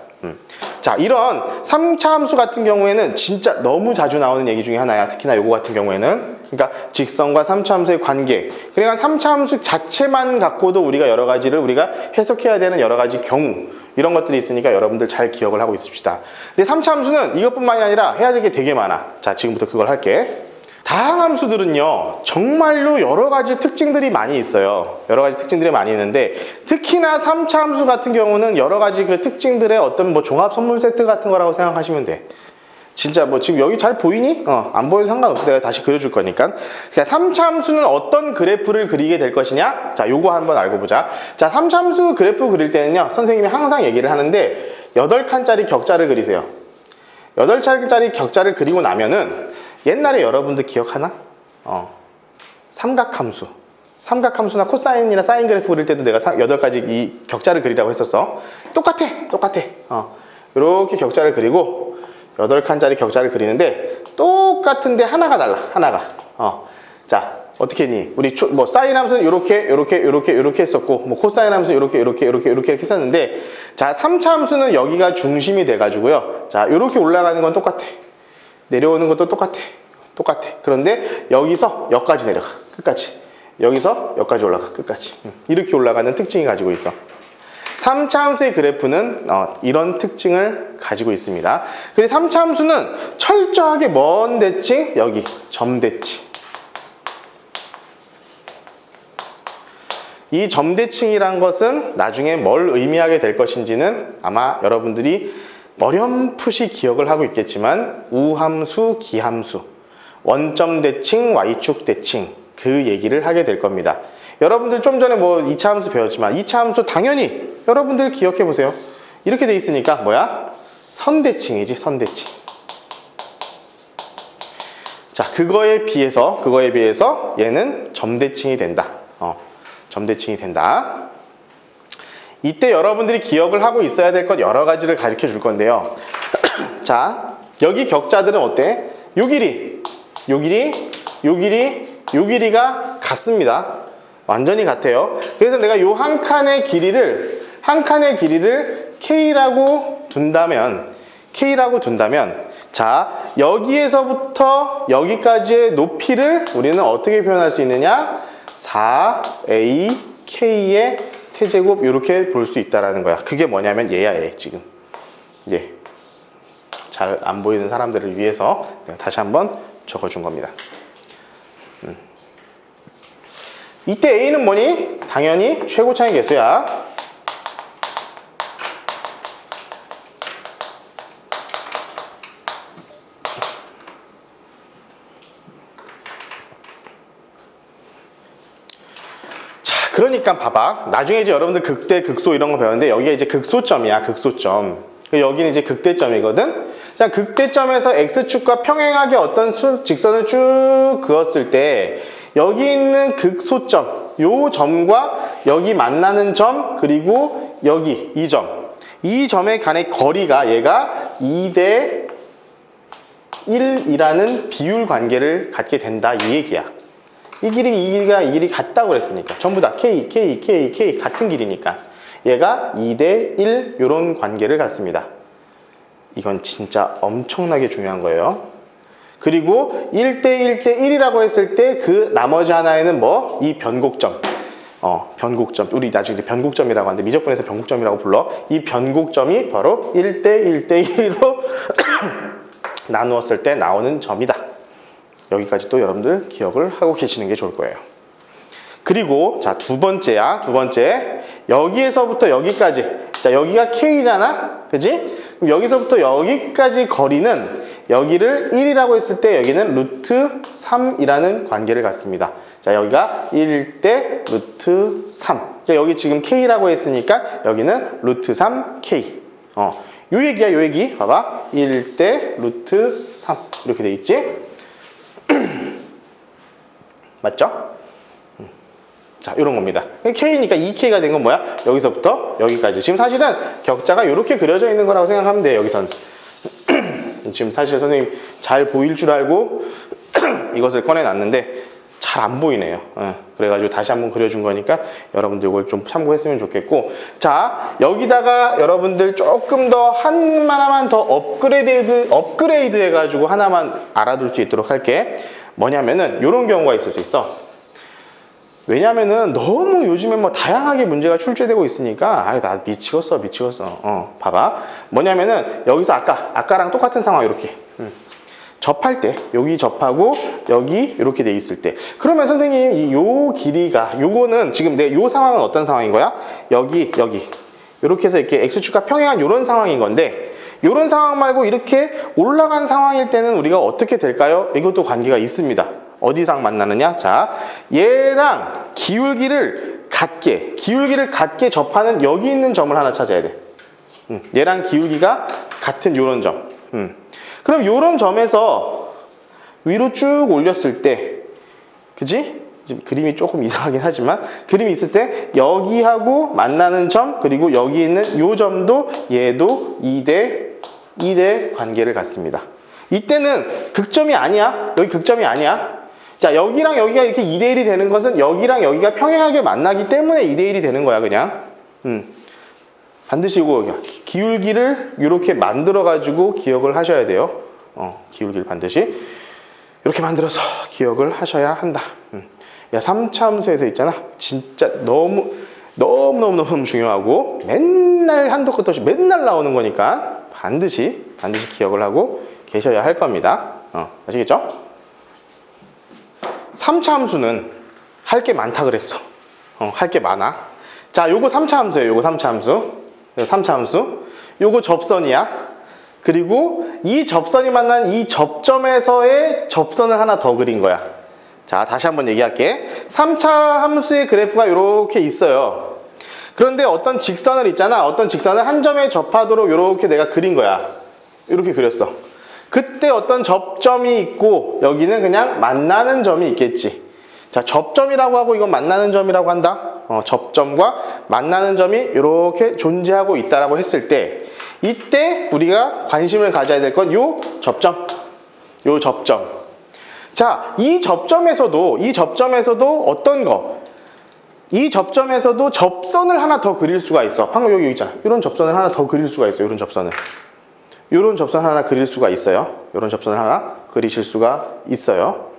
자, 이런 3차 함수 같은 경우에는 진짜 너무 자주 나오는 얘기 중에 하나야. 특히나 요거 같은 경우에는. 그러니까 직선과 3차 함수의 관계. 그러니까 3차 함수 자체만 갖고도 우리가 여러 가지를 우리가 해석해야 되는 여러 가지 경우, 이런 것들이 있으니까 여러분들 잘 기억을 하고 있읍시다. 근데 3차 함수는 이것뿐만이 아니라 해야 될 게 되게 많아. 자, 지금부터 그걸 할게. 다항함수들은요, 정말로 여러 가지 특징들이 많이 있어요. 여러 가지 특징들이 많이 있는데, 특히나 3차 함수 같은 경우는 여러 가지 그 특징들의 어떤 뭐 종합 선물 세트 같은 거라고 생각하시면 돼. 진짜 뭐 지금 여기 잘 보이니? 안 보여도 상관없어. 내가 다시 그려줄 거니까. 그러니까 3차 함수는 어떤 그래프를 그리게 될 것이냐? 자, 요거 한번 알고 보자. 자, 3차 함수 그래프 그릴 때는요, 선생님이 항상 얘기를 하는데 8칸짜리 격자를 그리세요. 8칸짜리 격자를 그리고 나면은 옛날에 여러분들 기억하나? 삼각함수나 코사인이나 사인 그래프 그릴 때도 내가 8가지 이 격자를 그리라고 했었어. 똑같아. 이렇게 격자를 그리고 8칸짜리 격자를 그리는데 똑같은데 하나가 달라. 자, 어떻게 했니? 우리 뭐 사인 함수는 이렇게 했었고, 뭐 코사인 함수는 이렇게 했었는데, 자, 3차 함수는 여기가 중심이 돼가지고요. 자, 이렇게 올라가는 건 똑같아. 내려오는 것도 똑같아. 그런데 여기서 여기까지 내려가. 끝까지. 여기서 여기까지 올라가. 끝까지. 이렇게 올라가는 특징이 가지고 있어. 3차 함수의 그래프는 이런 특징을 가지고 있습니다. 그래서 3차 함수는 철저하게 먼 대칭, 여기 점대칭. 이 점대칭이란 것은 나중에 뭘 의미하게 될 것인지는 아마 여러분들이 어렴풋이 기억을 하고 있겠지만, 우함수, 기함수, 원점 대칭, y축 대칭, 그 얘기를 하게 될 겁니다. 여러분들 좀 전에 뭐 2차 함수 배웠지만 2차 함수 당연히 여러분들 기억해 보세요. 이렇게 돼 있으니까 뭐야? 선대칭이지, 선대칭. 자, 그거에 비해서 얘는 점대칭이 된다. 점대칭이 된다. 이때 여러분들이 기억을 하고 있어야 될 것 여러 가지를 가르쳐 줄 건데요. 자, 여기 격자들은 어때? 요 길이, 요 길이, 요 길이, 요 길이가 같습니다. 완전히 같아요. 그래서 내가 요 한 칸의 길이를 K라고 둔다면, 자, 여기에서부터 여기까지의 높이를 우리는 어떻게 표현할 수 있느냐? 4AK의 세제곱 이렇게 볼 수 있다라는 거야. 그게 뭐냐면 얘야, 얘 지금. 네. 잘 안 보이는 사람들을 위해서 내가 다시 한번 적어준 겁니다. 이때 A는 뭐니? 당연히 최고차의 개수야. 자, 그러니까 봐봐. 나중에 이제 여러분들 극대, 극소 이런 거 배우는데 여기가 이제 극소점이야, 극소점. 여기는 이제 극대점이거든. 자, 극대점에서 x축과 평행하게 어떤 직선을 쭉 그었을 때 여기 있는 극소점, 요 점과 여기 만나는 점, 그리고 여기 이 점, 이 점의 간의 거리가 얘가 2대 1이라는 비율 관계를 갖게 된다, 이 얘기야. 이 길이 같다고 그랬으니까 전부 다 K 같은 길이니까 얘가 2대 1 이런 관계를 갖습니다. 이건 진짜 엄청나게 중요한 거예요. 그리고 1대 1대 1이라고 했을 때 그 나머지 하나에는 뭐? 이 변곡점. 변곡점. 우리 나중에 변곡점이라고 하는데 미적분에서 변곡점이라고 불러. 이 변곡점이 바로 1대 1대 1로 나누었을 때 나오는 점이다. 여기까지 또 여러분들 기억을 하고 계시는 게 좋을 거예요. 그리고 자, 두 번째야. 두 번째. 여기에서부터 여기까지. 자, 여기가 K잖아. 그지? 그럼 여기서부터 여기까지 거리는 여기를 1이라고 했을 때 여기는 루트 3이라는 관계를 갖습니다. 자, 여기가 1대 루트 3. 자, 여기 지금 K라고 했으니까 여기는 루트 3K. 요 얘기야, 요 얘기. 봐봐. 1대 루트 3. 이렇게 돼 있지? 맞죠? 자, 이런 겁니다. K니까 2K가 된 건 뭐야? 여기서부터 여기까지. 지금 사실은 격자가 이렇게 그려져 있는 거라고 생각하면 돼요, 여기선. 지금 사실 선생님 잘 보일 줄 알고 이것을 꺼내놨는데 잘 안 보이네요. 그래가지고 다시 한번 그려준 거니까 여러분들 이걸 좀 참고했으면 좋겠고, 자, 여기다가 여러분들 조금 더 하나만 더 업그레이드 해가지고 하나만 알아둘 수 있도록 할게. 뭐냐면은 이런 경우가 있을 수 있어. 왜냐면은 너무 요즘에 뭐 다양하게 문제가 출제되고 있으니까 나 미치겠어. 봐봐. 뭐냐면은 여기서 아까랑 똑같은 상황 이렇게 접할 때 여기 접하고 여기 이렇게 돼 있을 때, 그러면 선생님 요 길이가 요거는 지금 요 상황은 어떤 상황인 거야? 여기 이렇게 해서 이렇게 x축과 평행한 요런 상황인 건데, 요런 상황 말고 이렇게 올라간 상황일 때는 우리가 어떻게 될까요? 이것도 관계가 있습니다. 어디랑 만나느냐? 자, 얘랑 기울기를 같게 접하는 여기 있는 점을 하나 찾아야 돼. 얘랑 기울기가 같은 요런 점. 그럼 요런 점에서 위로 쭉 올렸을 때, 그지? 지금 그림이 조금 이상하긴 하지만 그림이 있을 때 여기하고 만나는 점, 그리고 여기 있는 요 점도 얘도 2대 1의 관계를 갖습니다. 이때는 극점이 아니야. 여기 극점이 아니야. 자, 여기랑 여기가 이렇게 2대 1이 되는 것은 여기랑 여기가 평행하게 만나기 때문에 2대 1이 되는 거야, 그냥. 반드시 이거 기울기를 이렇게 만들어 가지고 기억을 하셔야 돼요. 기울기를 반드시 이렇게 만들어서 기억을 하셔야 한다. 야, 3차 함수에서 있잖아. 진짜 너무 중요하고 맨날 한도 끝도 없이 맨날 나오는 거니까 반드시 기억을 하고 계셔야 할 겁니다. 아시겠죠? 3차 함수는 할 게 많다 그랬어. 할 게 많아. 자, 요거 3차 함수예요. 요거 3차 함수. 3차 함수. 요거 접선이야. 그리고 이 접선이 만난 이 접점에서의 접선을 하나 더 그린 거야. 자, 다시 한번 얘기할게. 3차 함수의 그래프가 이렇게 있어요. 그런데 어떤 직선을 있잖아. 어떤 직선을 한 점에 접하도록 이렇게 내가 그린 거야. 이렇게 그렸어. 그때 어떤 접점이 있고 여기는 그냥 만나는 점이 있겠지. 자, 접점이라고 하고 이건 만나는 점이라고 한다. 접점과 만나는 점이 이렇게 존재하고 있다라고 했을 때 이때 우리가 관심을 가져야 될 건 요 접점. 요 접점. 자, 이 접점에서도 어떤 거? 이 접점에서도 접선을 하나 더 그릴 수가 있어. 방금 여기 있잖아. 이런 접선을 하나 더 그릴 수가 있어요. 이런 접선을. 이런 접선 하나 그릴 수가 있어요. 이런 접선을 하나 그리실 수가 있어요.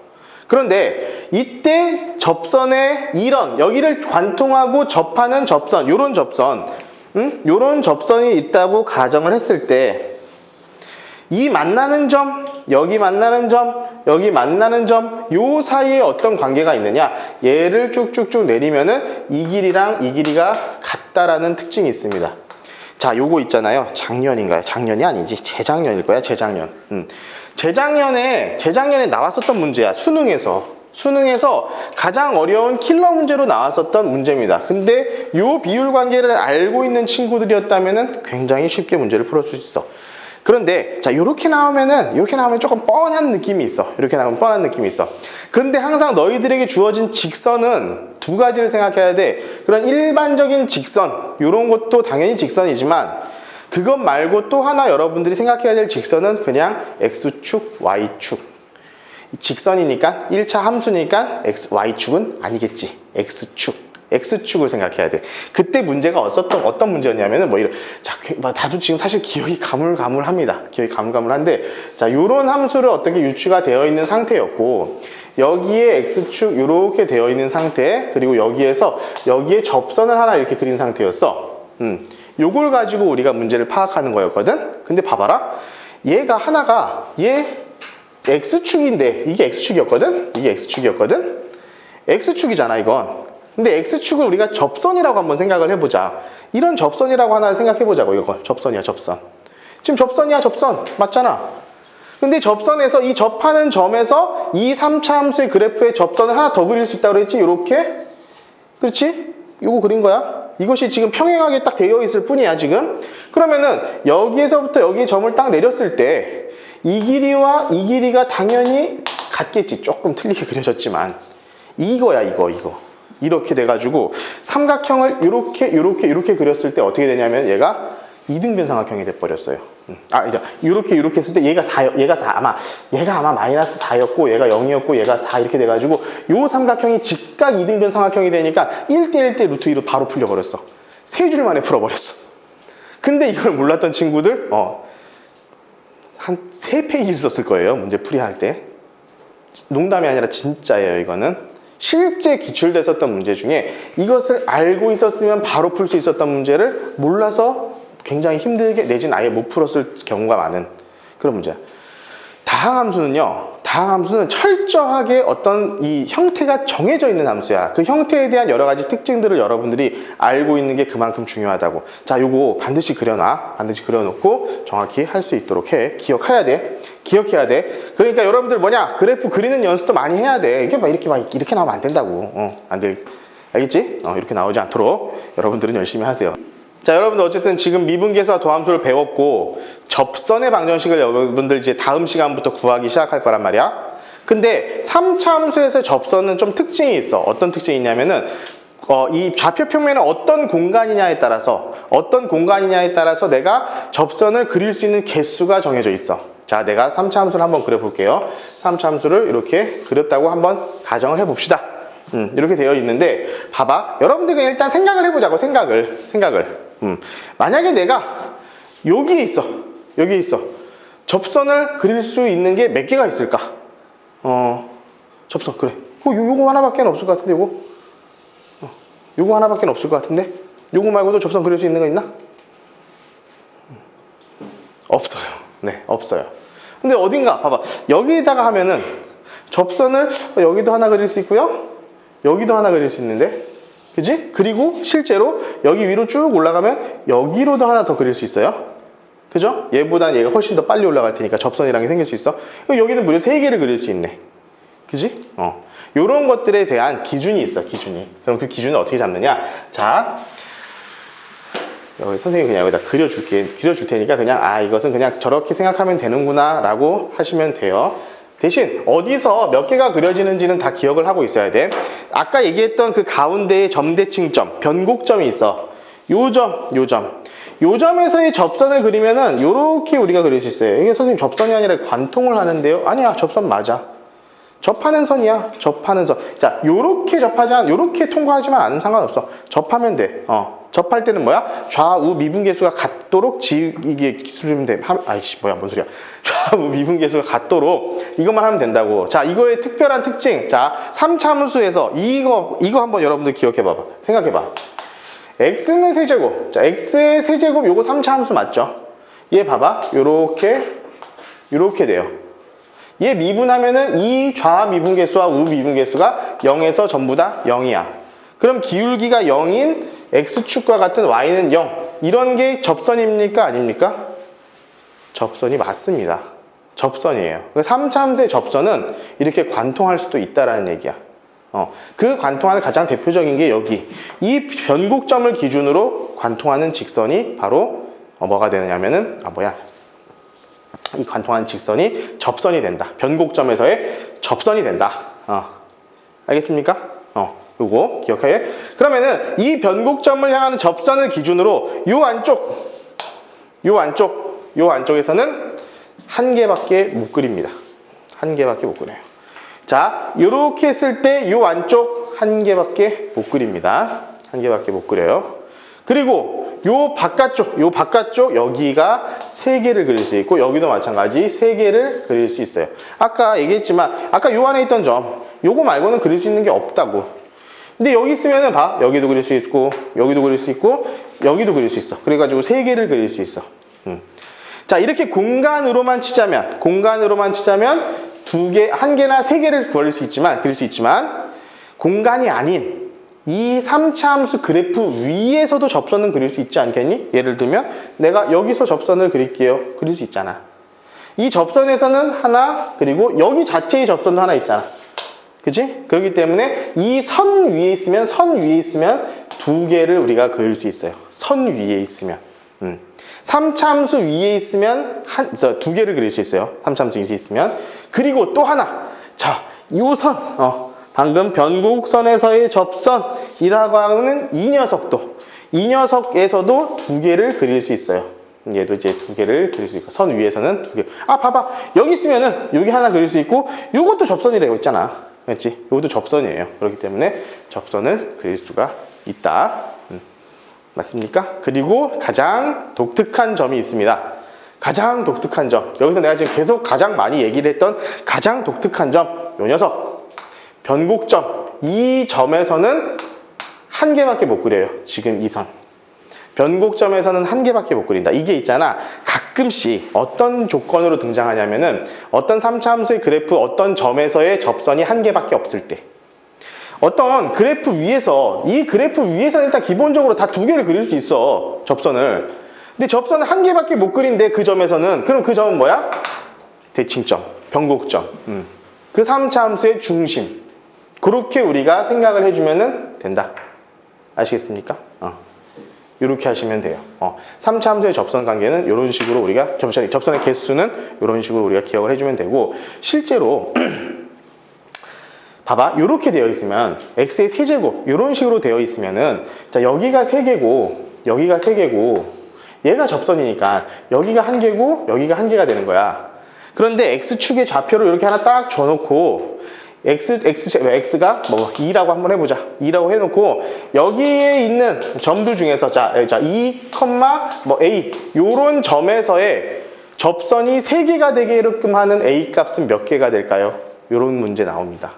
그런데 이때 접선의 여기를 관통하고 접하는 접선, 요런 접선, 요런 접선이 있다고 가정을 했을 때 이 만나는 점, 여기 만나는 점, 여기 만나는 점, 요 사이에 어떤 관계가 있느냐? 얘를 쭉쭉쭉 내리면은 이 길이랑 이 길이가 같다라는 특징이 있습니다. 자, 요거 있잖아요. 작년인가요? 작년이 아니지. 재작년일 거야, 재작년. 재작년에 나왔었던 문제야. 수능에서 가장 어려운 킬러 문제로 나왔었던 문제입니다. 근데 요 비율 관계를 알고 있는 친구들이었다면은 굉장히 쉽게 문제를 풀었을 수 있어. 그런데 자, 이렇게 나오면 조금 뻔한 느낌이 있어. 이렇게 나오면 뻔한 느낌이 있어. 근데 항상 너희들에게 주어진 직선은 두 가지를 생각해야 돼. 그런 일반적인 직선, 이런 것도 당연히 직선이지만 그것 말고 또 하나 여러분들이 생각해야 될 직선은 그냥 X축, Y축. 직선이니까 1차 함수니까 Y축은 아니겠지. X축을 생각해야 돼. 그때 문제가 어떤 문제였냐면은 나도 지금 사실 기억이 가물가물합니다. 기억이 가물가물한데, 자, 요런 함수를 어떻게 유추가 되어 있는 상태였고, 여기에 X축 요렇게 되어 있는 상태, 그리고 여기에 접선을 하나 이렇게 그린 상태였어. 요걸 가지고 우리가 문제를 파악하는 거였거든? 근데 봐봐라. 얘 X축인데, 이게 X축이었거든? X축이잖아, 이건. 근데 X축을 우리가 접선이라고 한번 생각을 해보자. 이런 접선이라고 하나 생각해보자고, 이거. 접선이야, 접선. 지금 접선이야, 접선. 맞잖아. 근데 접선에서 이 접하는 점에서 이 3차 함수의 그래프의 접선을 하나 더 그릴 수 있다고 그랬지? 요렇게? 그렇지? 요거 그린 거야. 이것이 지금 평행하게 딱 되어 있을 뿐이야, 지금. 그러면은 여기에서부터 여기 점을 딱 내렸을 때 이 길이와 이 길이가 당연히 같겠지. 조금 틀리게 그려졌지만. 이거야, 이거. 이렇게 돼가지고 삼각형을 이렇게 그렸을 때 어떻게 되냐면 얘가 이등변 삼각형이 돼버렸어요. 이제 이렇게 했을 때 얘가 아마 마이너스 4였고 얘가 0이었고 얘가 4 이렇게 돼가지고 요 삼각형이 직각 이등변 삼각형이 되니까 1대1대 루트 2로 바로 풀려버렸어. 세 줄 만에 풀어버렸어. 근데 이걸 몰랐던 친구들 한 3페이지를 썼을 거예요. 문제 풀이할 때. 농담이 아니라 진짜예요, 이거는. 실제 기출됐었던 문제 중에 이것을 알고 있었으면 바로 풀 수 있었던 문제를 몰라서 굉장히 힘들게 내진 아예 못 풀었을 경우가 많은 그런 문제야. 다항함수는 철저하게 어떤 이 형태가 정해져 있는 함수야. 그 형태에 대한 여러 가지 특징들을 여러분들이 알고 있는 게 그만큼 중요하다고. 자, 요거 반드시 그려놔. 반드시 그려놓고 정확히 할 수 있도록 해. 기억해야 돼. 그러니까 여러분들 그래프 그리는 연습도 많이 해야 돼. 이게 이렇게 나오면 안 된다고. 안 돼. 알겠지? 이렇게 나오지 않도록 여러분들은 열심히 하세요. 자, 여러분들 어쨌든 지금 미분계수와 도함수를 배웠고 접선의 방정식을 여러분들 이제 다음 시간부터 구하기 시작할 거란 말이야. 근데 3차 함수에서 접선은 좀 특징이 있어. 어떤 특징이 있냐면은 이 좌표 평면은 어떤 공간이냐에 따라서 내가 접선을 그릴 수 있는 개수가 정해져 있어. 자, 내가 3차 함수를 한번 그려볼게요. 3차 함수를 이렇게 그렸다고 한번 가정을 해봅시다. 이렇게 되어 있는데 봐봐. 여러분들 일단 생각을 해보자고. 생각을. 만약에 내가 여기 있어. 접선을 그릴 수 있는 게 몇 개가 있을까? 접선, 그래. 요거 하나밖에 없을 것 같은데, 요거 하나밖에 없을 것 같은데? 요거 말고도 접선 그릴 수 있는 거 있나? 없어요. 네, 없어요. 근데 어딘가, 봐봐. 여기다가 하면은 접선을 여기도 하나 그릴 수 있고요. 여기도 하나 그릴 수 있는데. 그지? 그리고 실제로 여기 위로 쭉 올라가면 여기로도 하나 더 그릴 수 있어요. 그죠? 얘보단 얘가 훨씬 더 빨리 올라갈 테니까 접선이라는 게 생길 수 있어. 여기는 무려 3개를 그릴 수 있네. 그지? 요런 것들에 대한 기준이 있어, 기준이. 그럼 그 기준을 어떻게 잡느냐? 자, 여기 선생님이 그냥 여기다 그려줄 테니까 그냥 이것은 그냥 저렇게 생각하면 되는구나 라고 하시면 돼요. 대신 어디서 몇 개가 그려지는지는 다 기억을 하고 있어야 돼. 아까 얘기했던 그 가운데에 점대칭점, 변곡점이 있어. 요 점에서의 접선을 그리면은 요렇게 우리가 그릴 수 있어요. 이게 선생님 접선이 아니라 관통을 하는데요. 아니야, 접선 맞아. 접하는 선이야. 접하는 선. 자, 요렇게 통과하지만 않으면 상관없어. 접하면 돼. 접할 때는 뭐야? 좌우 미분계수가 같도록 이게 기술이면 돼. 뭔 소리야. 좌우 미분계수가 같도록 이것만 하면 된다고. 자, 이거의 특별한 특징. 자, 3차함수에서 이거 한번 여러분들 기억해봐봐. 생각해봐. x는 세제곱. 자, x의 세제곱 요거 3차함수 맞죠? 얘 봐봐. 요렇게 돼요. 얘 미분하면은 이 좌 미분계수와 우 미분계수가 0에서 전부 다 0이야. 그럼 기울기가 0인 x축과 같은 y는 0. 이런 게 접선입니까? 아닙니까? 접선이 맞습니다. 접선이에요. 3차함수의 접선은 이렇게 관통할 수도 있다라는 얘기야. 그 관통하는 가장 대표적인 게 여기. 이 변곡점을 기준으로 관통하는 직선이 바로 뭐가 되느냐면은 이 관통하는 직선이 접선이 된다. 변곡점에서의 접선이 된다. 알겠습니까? 요거 기억해. 그러면은 이 변곡점을 향하는 접선을 기준으로 요 안쪽에서는 한 개밖에 못 그립니다. 한 개밖에 못 그려요. 자, 요렇게 했을 때 요 안쪽 한 개밖에 못 그립니다. 한 개밖에 못 그려요. 그리고 요 바깥쪽 여기가 3개를 그릴 수 있고 여기도 마찬가지 3개를 그릴 수 있어요. 아까 얘기했지만 아까 요 안에 있던 점 요거 말고는 그릴 수 있는 게 없다고. 근데 여기 있으면은 여기도 그릴 수 있고 여기도 그릴 수 있고 여기도 그릴 수 있어. 그래가지고 3개를 그릴 수 있어. 자, 이렇게 공간으로만 치자면 2개, 1개나 3개를 그릴 수 있지만 공간이 아닌 이 3차 함수 그래프 위에서도 접선은 그릴 수 있지 않겠니? 예를 들면 내가 여기서 접선을 그릴게요. 그릴 수 있잖아. 이 접선에서는 하나, 그리고 여기 자체의 접선도 하나 있잖아. 그치? 그렇기 때문에 이 선 위에 있으면 2개를 우리가 그릴 수 있어요. 선 위에 있으면. 3차 함수 위에 있으면 2개를 그릴 수 있어요. 3차 함수 위에 있으면. 그리고 또 하나. 자, 이 선. 방금 변곡선에서의 접선이라고 하는 이 녀석에서도 2개를 그릴 수 있어요. 얘도 이제 2개를 그릴 수 있고, 선 위에서는 2개. 봐봐. 여기 있으면은 여기 하나 그릴 수 있고, 요것도 접선이라고 했잖아. 그렇지? 요것도 접선이에요. 그렇기 때문에 접선을 그릴 수가 있다. 맞습니까? 그리고 가장 독특한 점이 있습니다. 가장 독특한 점. 여기서 내가 지금 계속 가장 많이 얘기를 했던 가장 독특한 점. 요 녀석. 변곡점. 이 점에서는 한 개밖에 못 그려요. 지금 이 선. 변곡점에서는 한 개밖에 못 그린다. 이게 있잖아. 가끔씩 어떤 조건으로 등장하냐면은 어떤 3차 함수의 그래프 어떤 점에서의 접선이 한 개밖에 없을 때. 어떤 그래프 위에서 이 그래프 위에서는 일단 기본적으로 다 2개를 그릴 수 있어. 접선을. 근데 접선을 한 개밖에 못 그린데 그 점에서는 그럼 그 점은 뭐야? 대칭점, 변곡점. 그 3차 함수의 중심. 그렇게 우리가 생각을 해주면 된다. 아시겠습니까? 이렇게 하시면 돼요. 3차 함수의 접선 관계는 이런 식으로 우리가 접선의 개수는 이런 식으로 우리가 기억을 해주면 되고 실제로 봐봐. 이렇게 되어 있으면 x의 세제곱 이런 식으로 되어 있으면은 자 여기가 3개고 여기가 3개고 얘가 접선이니까 여기가 1개고 여기가 1개가 되는 거야. 그런데 x축의 좌표를 이렇게 하나 딱 줘놓고 x가 뭐 2라고 한번 해보자. 2라고 해놓고 여기에 있는 점들 중에서 자 2, A 요런 점에서의 접선이 3개가 되게끔 하는 A 값은 몇 개가 될까요? 요런 문제 나옵니다.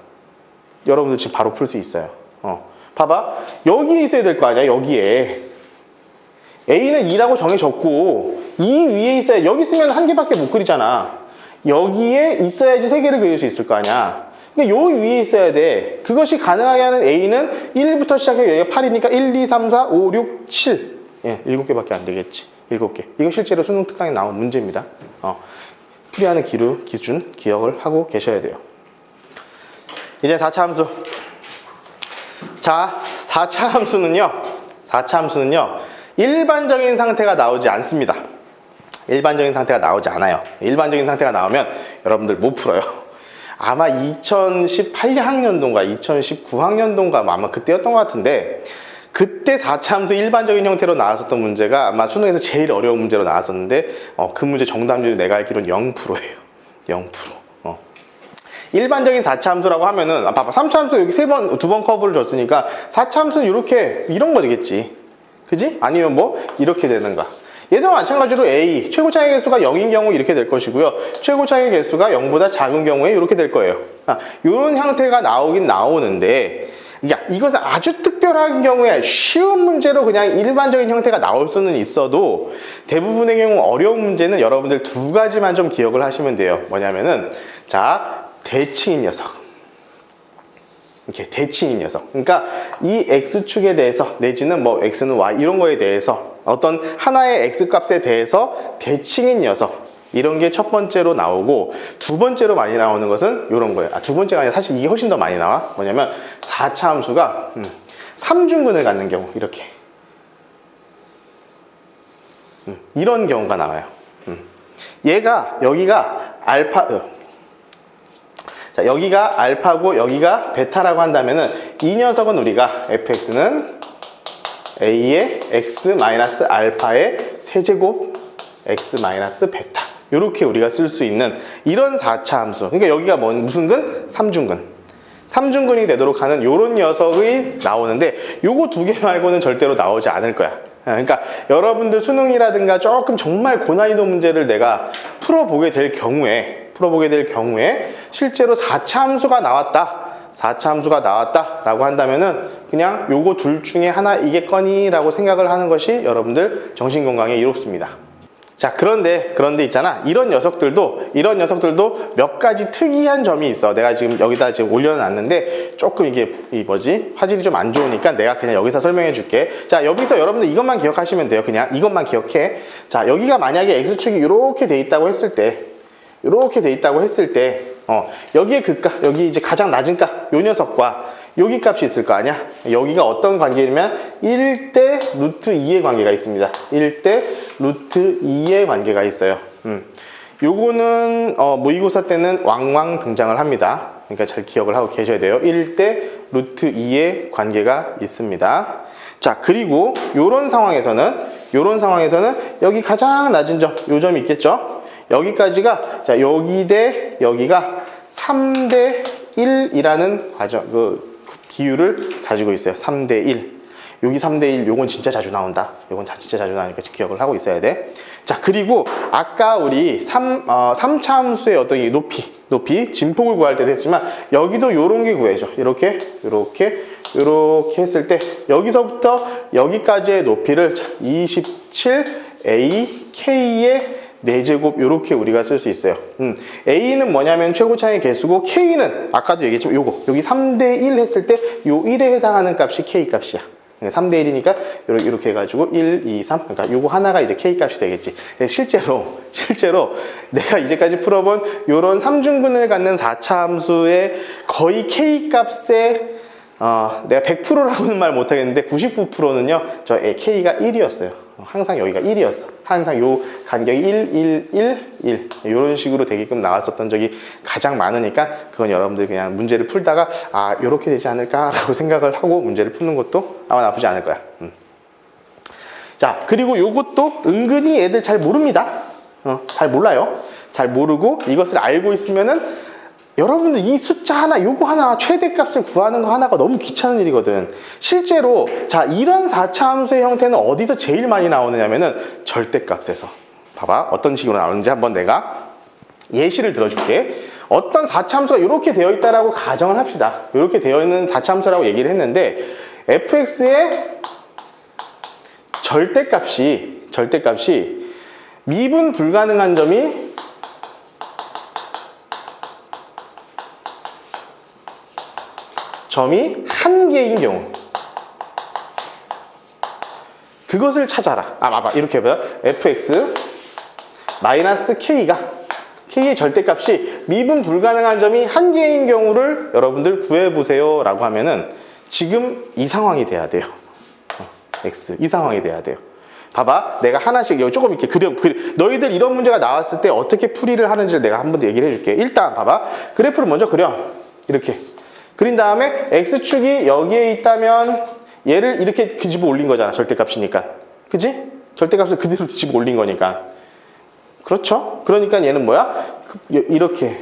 여러분들 지금 바로 풀 수 있어요. 봐봐. 여기에 있어야 될 거 아니야. 여기에 A는 2라고 정해졌고 이 위에 있어야 여기 있으면 1개밖에 못 그리잖아. 여기에 있어야지 3개를 그릴 수 있을 거 아니야. 그러니까 요 위에 있어야 돼. 그것이 가능하게 하는 A는 1부터 시작해 여기가 8이니까 1, 2, 3, 4, 5, 6, 7 7개밖에 안 되겠지. 7개. 이거 실제로 수능 특강에 나온 문제입니다. 풀이하는 기준 기억을 하고 계셔야 돼요. 이제 4차 함수. 자, 4차 함수는요 일반적인 상태가 나오지 않습니다. 일반적인 상태가 나오지 않아요. 일반적인 상태가 나오면 여러분들 못 풀어요. 아마 2018학년도인가 2019학년도인가 아마 그때였던 것 같은데, 그때 4차 함수 일반적인 형태로 나왔었던 문제가 아마 수능에서 제일 어려운 문제로 나왔었는데, 그 문제 정답률이 내가 알기로는 0%예요. 0%. 일반적인 4차 함수라고 하면은, 봐봐. 3차 함수 여기 두 번 커브를 줬으니까 4차 함수는 이렇게, 이런 거겠지. 그지? 아니면 뭐, 이렇게 되는가. 얘도 마찬가지로 A, 최고차의 개수가 0인 경우 이렇게 될 것이고요. 최고차의 개수가 0보다 작은 경우에 이렇게 될 거예요. 이런 형태가 나오긴 나오는데, 이것은 아주 특별한 경우에 쉬운 문제로 그냥 일반적인 형태가 나올 수는 있어도, 대부분의 경우 어려운 문제는 여러분들 두 가지만 좀 기억을 하시면 돼요. 뭐냐면은, 자, 대칭인 녀석. 이렇게 대칭인 녀석. 그러니까 이 x축에 대해서, 내지는 뭐 x는 y 이런 거에 대해서, 어떤 하나의 x값에 대해서 대칭인 녀석, 이런 게 첫 번째로 나오고, 두 번째로 많이 나오는 것은 이런 거예요. 두 번째가 아니라 사실 이게 훨씬 더 많이 나와. 뭐냐면 4차 함수가 3중근을 갖는 경우, 이렇게 이런 경우가 나와요. 얘가 여기가 알파, 자, 여기가 알파고 여기가 베타라고 한다면은, 이 녀석은 우리가 fx는 a의 x 마이너스 알파의 세제곱 x 마이너스 베타, 이렇게 우리가 쓸 수 있는 이런 4차 함수. 그러니까 여기가 무슨 근? 3중근. 3중근이 되도록 하는 이런 녀석이 나오는데, 요거 두 개 말고는 절대로 나오지 않을 거야. 그러니까 여러분들 수능이라든가 조금 정말 고난이도 문제를 내가 풀어보게 될 경우에 실제로 4차 함수가 나왔다. 4차 함수가 나왔다라고 한다면은 그냥 요거 둘 중에 하나 이겠거니라고 생각을 하는 것이 여러분들 정신건강에 이롭습니다. 자, 그런데 있잖아. 이런 녀석들도 몇 가지 특이한 점이 있어. 내가 지금 여기다 지금 올려놨는데 조금 이게 화질이 좀 안 좋으니까 내가 그냥 여기서 설명해 줄게. 자, 여기서 여러분들 이것만 기억하시면 돼요. 그냥 이것만 기억해. 자, 여기가 만약에 x축이 이렇게 돼 있다고 했을 때, 여기의 극값, 여기 이제 가장 낮은 값, 요 녀석과 여기 값이 있을 거 아니야? 여기가 어떤 관계냐면 1대 루트 2의 관계가 있습니다. 1대 루트 2의 관계가 있어요. 요거는 모의고사 때는 왕왕 등장을 합니다. 그러니까 잘 기억을 하고 계셔야 돼요. 1대 루트 2의 관계가 있습니다. 자, 그리고 요런 상황에서는 여기 가장 낮은 점, 요 점이 있겠죠? 여기까지가, 자, 여기 대 여기가 3대 1이라는 비율을 가지고 있어요. 3대 1. 여기 3대 1, 요건 진짜 자주 나온다. 요건 진짜 자주 나오니까 기억을 하고 있어야 돼. 자, 그리고 아까 우리 3차 함수의 어떤 이 높이, 진폭을 구할 때도 했지만, 여기도 요런 게 구해져. 이렇게 했을 때, 여기서부터 여기까지의 높이를 27ak의 4제곱 이렇게 우리가 쓸 수 있어요. A는 뭐냐면 최고차의 개수고, K는 아까도 얘기했지만 여기 3대 1 했을 때 요 1에 해당하는 값이 K 값이야. 그러니까 3대 1이니까 이렇게 해가지고 1, 2, 3, 그러니까 요거 하나가 이제 K 값이 되겠지. 실제로 내가 이제까지 풀어본 요런 3중근을 갖는 4차 함수의 거의 K 값의 내가 100%라고는 말 못하겠는데 99%는요 저 K가 1이었어요. 항상 여기가 1이었어. 항상 요 간격이 1, 1, 1 이런 식으로 되게끔 나왔었던 적이 가장 많으니까, 그건 여러분들이 그냥 문제를 풀다가 요렇게 되지 않을까라고 생각을 하고 문제를 푸는 것도 아마 나쁘지 않을 거야. 자, 그리고 요것도 은근히 애들 잘 모릅니다. 잘 몰라요. 잘 모르고, 이것을 알고 있으면은 여러분들 이 숫자 하나, 요거 하나, 최대값을 구하는 거 하나가 너무 귀찮은 일이거든. 실제로, 자, 이런 4차 함수의 형태는 어디서 제일 많이 나오느냐면은 절대값에서. 봐봐. 어떤 식으로 나오는지 한번 내가 예시를 들어줄게. 어떤 4차 함수가 이렇게 되어 있다라고 가정을 합시다. 이렇게 되어 있는 4차 함수라고 얘기를 했는데, fx의 절대값이 미분 불가능한 점이 한 개인 경우, 그것을 찾아라. 봐봐. 이렇게 해봐요. fx 마이너스 k의 절대값이 미분 불가능한 점이 한 개인 경우를 여러분들 구해보세요 라고 하면은 지금 이 상황이 돼야 돼요. x 이 상황이 돼야 돼요. 봐봐, 내가 하나씩 여기 조금 이렇게 너희들 이런 문제가 나왔을 때 어떻게 풀이를 하는지를 내가 한번 얘기를 해줄게. 일단 봐봐, 그래프를 먼저 그려. 이렇게 그린 다음에 x축이 여기에 있다면 얘를 이렇게 뒤집어 올린 거잖아. 절대값이니까, 그지? 절대값을 그대로 뒤집어 올린 거니까. 그렇죠? 그러니까 얘는 뭐야? 이렇게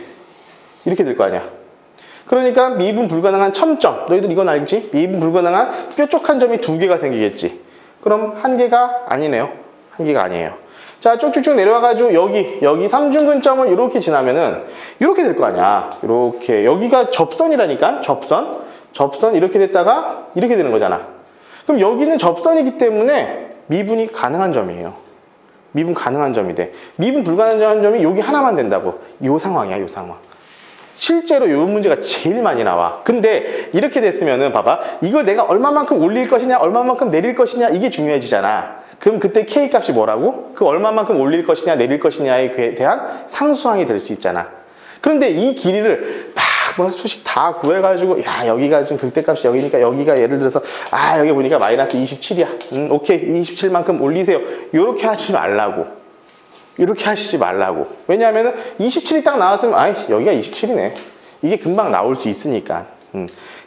될 거 아니야. 그러니까 미분 불가능한 첨점, 너희들 이건 알지? 미분 불가능한 뾰족한 점이 2개가 생기겠지. 그럼 1개가 아니네요. 1개가 아니에요. 자, 쭉쭉쭉 내려와가지고 여기 삼중근점을 이렇게 지나면은 이렇게 될 거 아니야. 이렇게 여기가 접선이라니까. 접선 이렇게 됐다가 이렇게 되는 거잖아. 그럼 여기는 접선이기 때문에 미분이 가능한 점이에요. 미분 가능한 점이 돼. 미분 불가능한 점이 여기 하나만 된다고. 요 상황이야, 요 상황. 실제로 요 문제가 제일 많이 나와. 근데 이렇게 됐으면은 봐봐, 이걸 내가 얼마만큼 올릴 것이냐 얼마만큼 내릴 것이냐 이게 중요해지잖아. 그럼 그때 K 값이 뭐라고? 그 얼마만큼 올릴 것이냐 내릴 것이냐에 대한 상수항이 될 수 있잖아. 그런데 이 길이를 막 뭐 수식 다 구해가지고, 야, 여기가 지금 극대값이 여기니까 여기가 예를 들어서 여기 보니까 마이너스 27이야. 오케이, 27만큼 올리세요. 요렇게 하지 말라고. 이렇게 하시지 말라고. 왜냐하면 27이 딱 나왔으면 여기가 27이네. 이게 금방 나올 수 있으니까.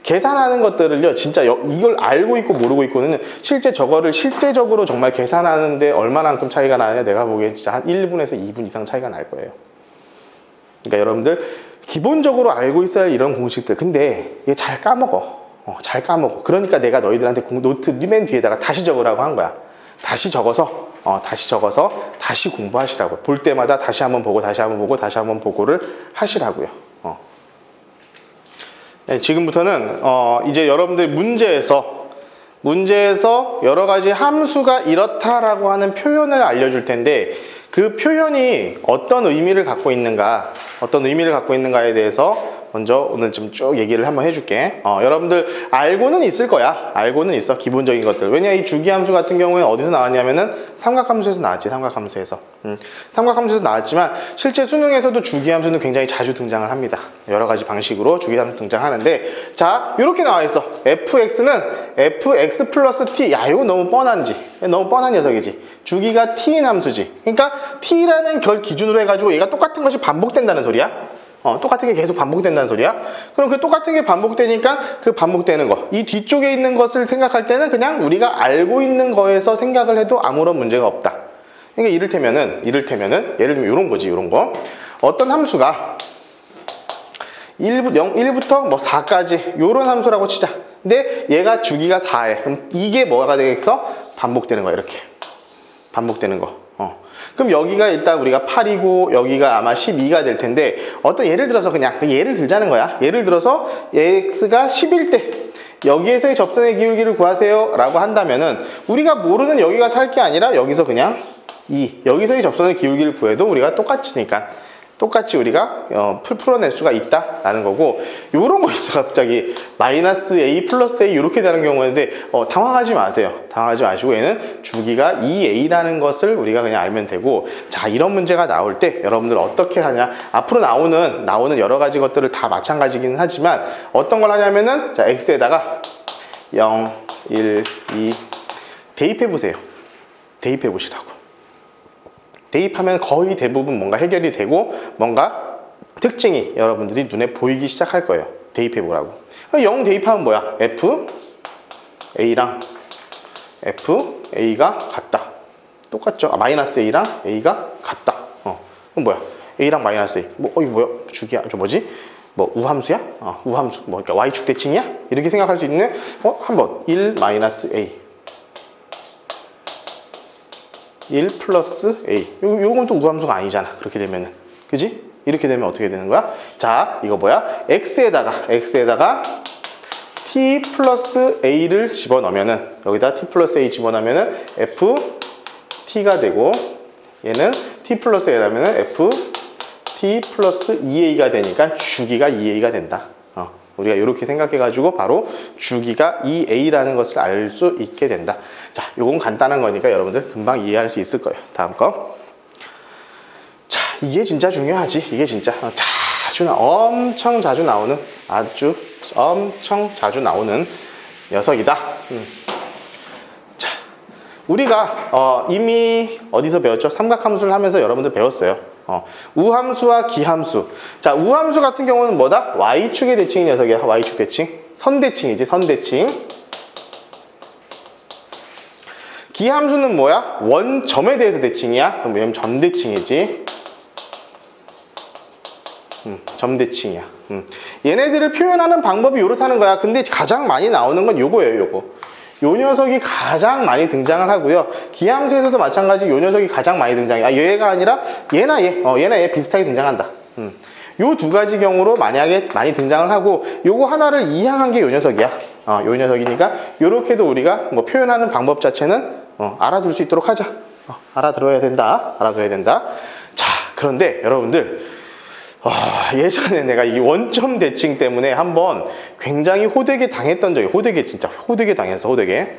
계산하는 것들을요, 진짜 이걸 알고 있고 모르고 있고는 실제 저거를 실제적으로 정말 계산하는데 얼마만큼 차이가 나느냐, 내가 보기엔 진짜 한 1분에서 2분 이상 차이가 날 거예요. 그러니까 여러분들 기본적으로 알고 있어야 할 이런 공식들. 근데 이게 잘 까먹어. 잘 까먹어. 그러니까 내가 너희들한테 노트 맨 뒤에다가 다시 적으라고 한 거야. 다시 적어서 다시 공부하시라고. 볼 때마다 다시 한번 보고 다시 한번 보고 다시 한번 보고를 하시라고요. 네, 지금부터는 이제 여러분들 문제에서 여러 가지 함수가 이렇다라고 하는 표현을 알려줄 텐데, 그 표현이 어떤 의미를 갖고 있는가에 대해서 먼저 오늘 좀 쭉 얘기를 한번 해줄게. 여러분들 알고는 있을 거야. 알고는 있어. 기본적인 것들. 왜냐, 이 주기함수 같은 경우에는 어디서 나왔냐면은 삼각함수에서 나왔지. 삼각함수에서 나왔지만 실제 수능에서도 주기함수는 굉장히 자주 등장을 합니다. 여러 가지 방식으로 주기함수 등장하는데, 자, 이렇게 나와 있어. fx는 fx 플러스 t. 야, 이거 너무 뻔한 녀석이지. 주기가 t인 함수지. 그러니까 t라는 결 기준으로 해가지고 얘가 똑같은 것이 반복된다는 소리야. 똑같은 게 계속 반복된다는 소리야. 그럼 그 똑같은 게 반복되니까 그 반복되는 거, 이 뒤쪽에 있는 것을 생각할 때는 그냥 우리가 알고 있는 거에서 생각을 해도 아무런 문제가 없다. 그러니까 이를테면은 예를 들면 이런 거지. 이런 거, 어떤 함수가 1부터 뭐 4까지 요런 함수라고 치자. 근데 얘가 주기가 4에, 그럼 이게 뭐가 되겠어? 반복되는 거야. 이렇게 반복되는 거. 그럼 여기가 일단 우리가 8이고 여기가 아마 12가 될 텐데, 어떤 예를 들어서 그냥 예를 들자는 거야. 예를 들어서 x가 10일 때 여기에서의 접선의 기울기를 구하세요 라고 한다면은, 우리가 모르는 여기가 살 게 아니라 여기서 그냥 여기서의 접선의 기울기를 구해도 우리가 똑같이 우리가 풀어낼 수가 있다라는 거고, 요런 거 있어. 갑자기 마이너스 a 플러스 a 이렇게 되는 경우인데 당황하지 마세요. 당황하지 마시고, 얘는 주기가 2a라는 것을 우리가 그냥 알면 되고, 자, 이런 문제가 나올 때 여러분들 어떻게 하냐, 앞으로 나오는 여러 가지 것들을 다 마찬가지긴 하지만 어떤 걸 하냐면은, 자, x에다가 0, 1, 2 대입해 보세요. 대입해 보시라고. 대입하면 거의 대부분 뭔가 해결이 되고 뭔가 특징이 여러분들이 눈에 보이기 시작할 거예요. 대입해 보라고. 0 대입하면 뭐야? FA가 같다. 똑같죠? 마이너스 A랑 A가 같다. 그럼 뭐야? A랑 마이너스 A. 이거 뭐야? 주기야? 우함수야? 우함수. 그러니까 Y축 대칭이야? 이렇게 생각할 수 있는, 한번 1 마이너스 A. 1 플러스 A. 요건 또 우함수가 아니잖아. 그렇게 되면은. 그지? 이렇게 되면 어떻게 되는 거야? 자, 이거 뭐야? x에다가 t 플러스 a를 집어넣으면은, 여기다 t 플러스 a 집어넣으면은 ft가 되고, 얘는 t 플러스 a라면은 ft 플러스 2a가 되니까 주기가 2a가 된다. 우리가 이렇게 생각해가지고 바로 주기가 2a라는 것을 알 수 있게 된다. 자, 요건 간단한 거니까 여러분들 금방 이해할 수 있을 거예요. 다음 거. 자, 이게 진짜 중요하지. 이게 진짜 엄청 자주 나오는 녀석이다. 자, 우리가 이미 어디서 배웠죠? 삼각함수를 하면서 여러분들 배웠어요. 우함수와 기함수. 자, 우함수 같은 경우는 뭐다? y축의 대칭이 녀석이야. y축 대칭. 선대칭이지, 선대칭. 기함수는 뭐야? 원점에 대해서 대칭이야. 그럼 얘는 점대칭이지. 점대칭이야. 얘네들을 표현하는 방법이 요렇다는 거야. 근데 가장 많이 나오는 건 요거예요, 요거. 요 녀석이 가장 많이 등장을 하고요. 기함수에서도 마찬가지 요 녀석이 가장 많이 등장해. 얘가 아니라 얘나 얘 비슷하게 등장한다. 요 두 가지 경우로 만약에 많이 등장을 하고 요거 하나를 이항한 게 요 녀석이야. 요 녀석이니까 요렇게도 우리가 뭐 표현하는 방법 자체는 알아둘 수 있도록 하자. 알아들어야 된다. 알아둬야 된다. 자, 그런데 여러분들 예전에 내가 이 원점 대칭 때문에 한번 굉장히 호되게 당했던 적이, 진짜 호되게 당했어, 호되게.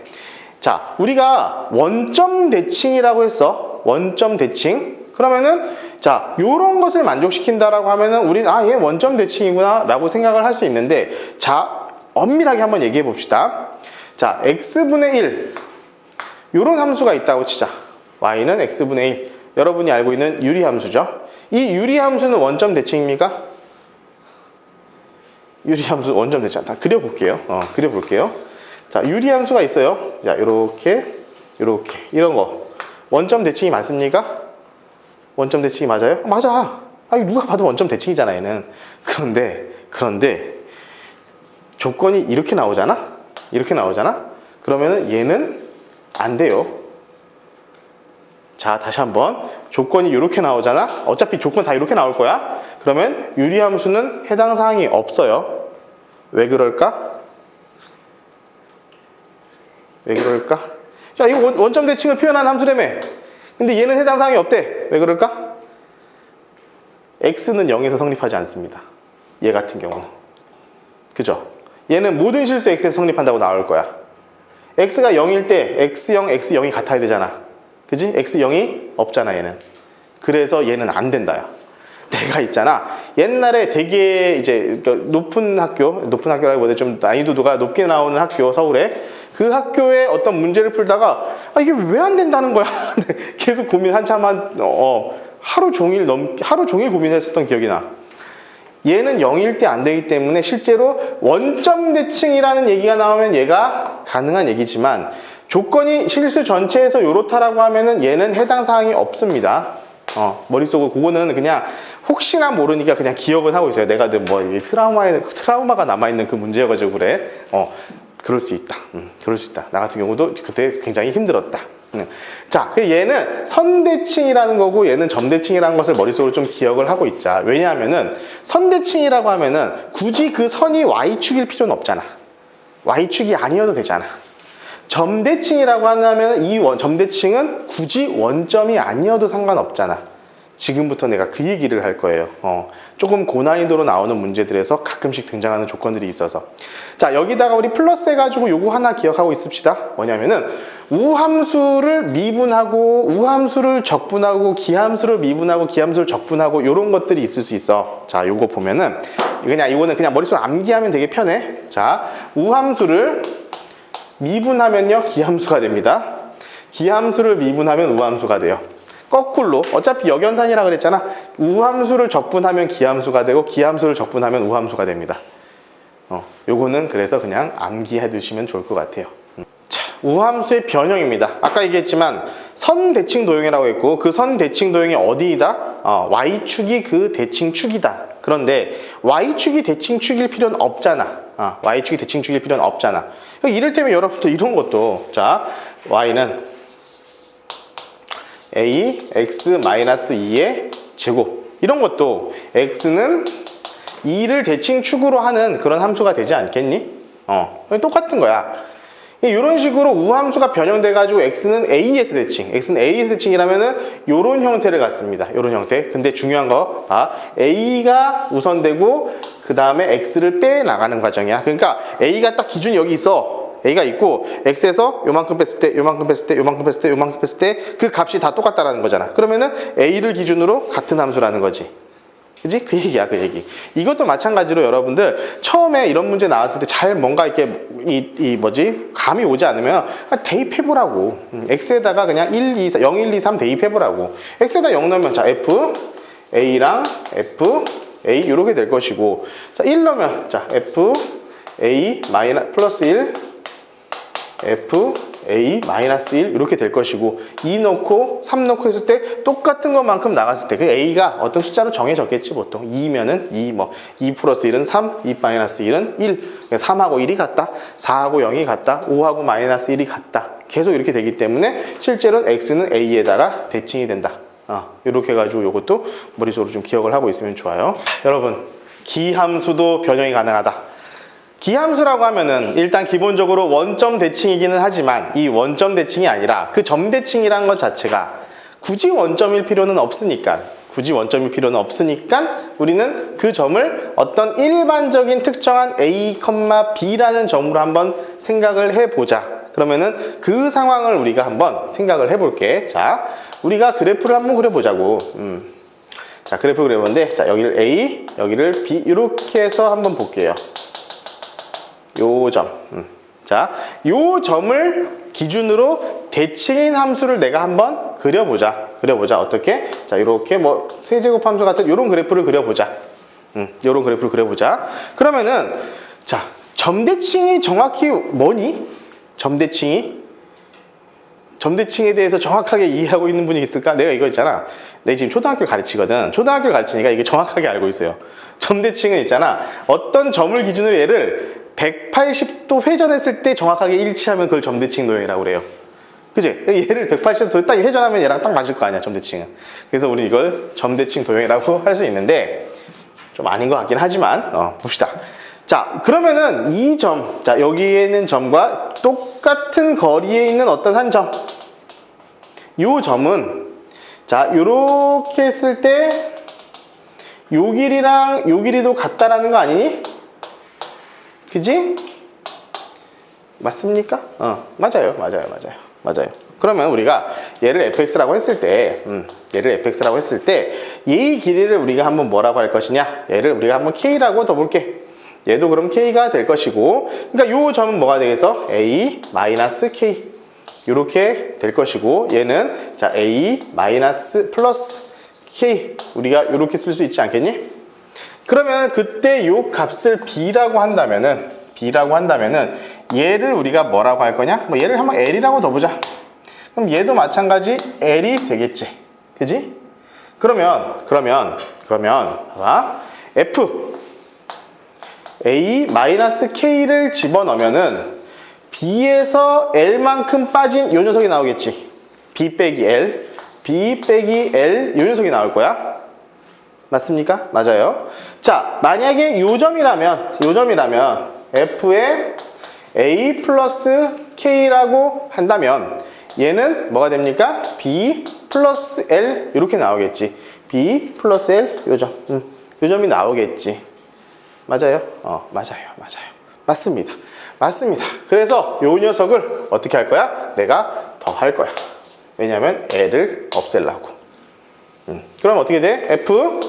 자, 우리가 원점 대칭이라고 했어. 원점 대칭. 그러면은, 자, 요런 것을 만족시킨다라고 하면은, 우리는, 얘 원점 대칭이구나, 라고 생각을 할 수 있는데, 자, 엄밀하게 한번 얘기해 봅시다. 자, x분의 1. 요런 함수가 있다고 치자. y는 x분의 1. 여러분이 알고 있는 유리함수죠. 이 유리함수는 원점 대칭입니까? 유리함수 원점 대칭. 다 그려볼게요. 그려볼게요. 자, 유리함수가 있어요. 자, 요렇게, 이런 거. 원점 대칭이 맞습니까? 원점 대칭이 맞아요? 맞아. 누가 봐도 원점 대칭이잖아, 얘는. 그런데, 조건이 이렇게 나오잖아? 그러면은 얘는 안 돼요. 자, 다시 한번. 조건이 이렇게 나오잖아? 어차피 조건 다 이렇게 나올 거야? 그러면 유리함수는 해당 사항이 없어요. 왜 그럴까? 자, 이거 원점 대칭을 표현한 함수라며. 근데 얘는 해당 사항이 없대. 왜 그럴까? x는 0에서 성립하지 않습니다. 얘 같은 경우는. 그죠? 얘는 모든 실수 x에서 성립한다고 나올 거야. x가 0일 때 x0, x0이 같아야 되잖아. 그지? x0이 없잖아, 얘는. 그래서 얘는 안 된다야. 내가 있잖아. 옛날에 되게 이제 높은 학교라기보다 좀 난이도가 높게 나오는 학교, 서울에. 그 학교에 어떤 문제를 풀다가, 이게 왜 안 된다는 거야? 계속 고민 한참 하루 종일 고민했었던 기억이 나. 얘는 0일 때 안 되기 때문에 실제로 원점 대칭이라는 얘기가 나오면 얘가 가능한 얘기지만 조건이 실수 전체에서 요렇다라고 하면은 얘는 해당 사항이 없습니다. 머릿속으로 그거는 그냥 혹시나 모르니까 그냥 기억은 하고 있어요. 내가 트라우마가 남아있는 그 문제여가지고 그래. 그럴 수 있다. 나 같은 경우도 그때 굉장히 힘들었다. 자, 얘는 선대칭이라는 거고 얘는 점대칭이라는 것을 머릿속으로 좀 기억을 하고 있자. 왜냐하면은 선대칭이라고 하면은 굳이 그 선이 y축일 필요는 없잖아. y축이 아니어도 되잖아. 점대칭이라고 하면 이 점대칭은 굳이 원점이 아니어도 상관없잖아. 지금부터 내가 그 얘기를 할 거예요. 조금 고난이도로 나오는 문제들에서 가끔씩 등장하는 조건들이 있어서. 자, 여기다가 우리 플러스 해가지고 요거 하나 기억하고 있읍시다. 뭐냐면은 우함수를 미분하고 우함수를 적분하고 기함수를 미분하고 기함수를 적분하고 요런 것들이 있을 수 있어. 자, 요거 보면은 이거는 그냥 머릿속에 암기하면 되게 편해. 자, 우함수를 미분하면요 기함수가 됩니다. 기함수를 미분하면 우함수가 돼요. 거꾸로 어차피 역연산이라 그랬잖아. 우함수를 적분하면 기함수가 되고 기함수를 적분하면 우함수가 됩니다. 요거는 그래서 그냥 암기해 두시면 좋을 것 같아요. 자, 우함수의 변형입니다. 아까 얘기했지만 선대칭 도형이라고 했고 그 선대칭 도형이 어디이다? y축이 그 대칭축이다. 그런데 y축이 대칭축일 필요는 없잖아. y축이 대칭축일 필요는 없잖아. 이를테면 여러분들 이런 것도 자, y는 a x-2의 제곱 이런 것도 x는 2를 대칭축으로 하는 그런 함수가 되지 않겠니? 똑같은 거야. 이런 식으로 우함수가 변형돼 가지고 x는 a에서 대칭이라면은 요런 형태를 갖습니다. 요런 형태. 근데 중요한 거 a가 우선되고 그 다음에 x를 빼 나가는 과정이야. 그러니까 a가 딱 기준이 여기 있어. a가 있고 x에서 요만큼 뺐을 때 요만큼 뺐을 때 요만큼 뺐을 때 요만큼 뺐을 때 그 값이 다 똑같다라는 거잖아. 그러면은 a를 기준으로 같은 함수라는 거지. 그지? 그 얘기야, 그 얘기. 이것도 마찬가지로 여러분들 처음에 이런 문제 나왔을 때 잘 뭔가 이렇게 감이 오지 않으면 대입해보라고. x에다가 그냥 1, 2, 4, 0, 1, 2, 3 대입해보라고. x에다 0 넣으면 자 f a랑 f a 이렇게 될 것이고, 자 1 넣으면 자 f a 플러스 1 f a 마이너스 1 이렇게 될 것이고, 2 넣고 3 넣고 했을 때 똑같은 것만큼 나갔을 때 그 a가 어떤 숫자로 정해졌겠지. 보통 2면은 2 플러스 1은 3, 2 마이너스 1은 1. 3하고 1이 같다, 4하고 0이 같다, 5하고 마이너스 1이 같다. 계속 이렇게 되기 때문에 실제로는 x는 a에다가 대칭이 된다. 이렇게 해가지고 이것도 머릿속으로 좀 기억을 하고 있으면 좋아요. 여러분, 기함수도 변형이 가능하다. 기함수라고 하면은 일단 기본적으로 원점 대칭이기는 하지만 이 원점 대칭이 아니라 그 점 대칭이라는 것 자체가 굳이 원점일 필요는 없으니까 우리는 그 점을 어떤 일반적인 특정한 A, B라는 점으로 한번 생각을 해보자. 그러면은 그 상황을 우리가 한번 생각을 해볼게. 자, 우리가 그래프를 한번 그려보자고. 자, 그래프를 그려보는데, 자, 여기를 A, 여기를 B 이렇게 해서 한번 볼게요. 요 점. 자, 요 점을 기준으로 대칭인 함수를 내가 한번 그려보자. 어떻게? 자, 이렇게 세제곱 함수 같은 요런 그래프를 그려보자. 요런 그래프를 그려보자. 그러면은, 자, 점 대칭이 정확히 뭐니? 점 대칭에 대해서 정확하게 이해하고 있는 분이 있을까? 내가 이거 있잖아. 내가 지금 초등학교를 가르치거든. 초등학교를 가르치니까 이게 정확하게 알고 있어요. 점 대칭은 있잖아. 어떤 점을 기준으로 얘를 180도 회전했을 때 정확하게 일치하면 그걸 점대칭 도형이라고 그래요. 그치? 얘를 180도 딱 회전하면 얘랑 딱 맞을 거 아니야, 점대칭은. 그래서 우리 이걸 점대칭 도형이라고 할 수 있는데, 좀 아닌 것 같긴 하지만, 봅시다. 자, 그러면은 이 점, 자, 여기에 있는 점과 똑같은 거리에 있는 어떤 한 점. 요 점은, 자, 요렇게 했을 때, 요 길이랑 요 길이도 같다라는 거 아니니? 그지? 맞습니까? 맞아요. 그러면 우리가 얘를 fx라고 했을 때, 이 길이를 우리가 한번 뭐라고 할 것이냐? 얘를 우리가 한번 k라고 더 볼게. 얘도 그럼 k가 될 것이고, 그러니까 요 점은 뭐가 되겠어? a 마이너스 k. 요렇게 될 것이고, 얘는 자 a 마이너스 플러스 k. 우리가 요렇게 쓸 수 있지 않겠니? 그러면 그때 요 값을 b라고 한다면은 얘를 우리가 뭐라고 할 거냐? 얘를 한번 l이라고 더 보자. 그럼 얘도 마찬가지 l이 되겠지. 그지? 그러면 봐봐. f a-k를 집어넣으면은 b에서 l만큼 빠진 요 녀석이 나오겠지. b 빼기 l 요 녀석이 나올 거야. 맞습니까? 맞아요. 자, 만약에 요 점이라면 f에 a 플러스 k라고 한다면 얘는 뭐가 됩니까? b 플러스 l 이렇게 나오겠지. b 플러스 l 요 점이 나오겠지. 맞아요? 맞아요. 맞습니다. 그래서 요 녀석을 어떻게 할 거야? 내가 더 할 거야. 왜냐면 l을 없애려고. 그럼 어떻게 돼? f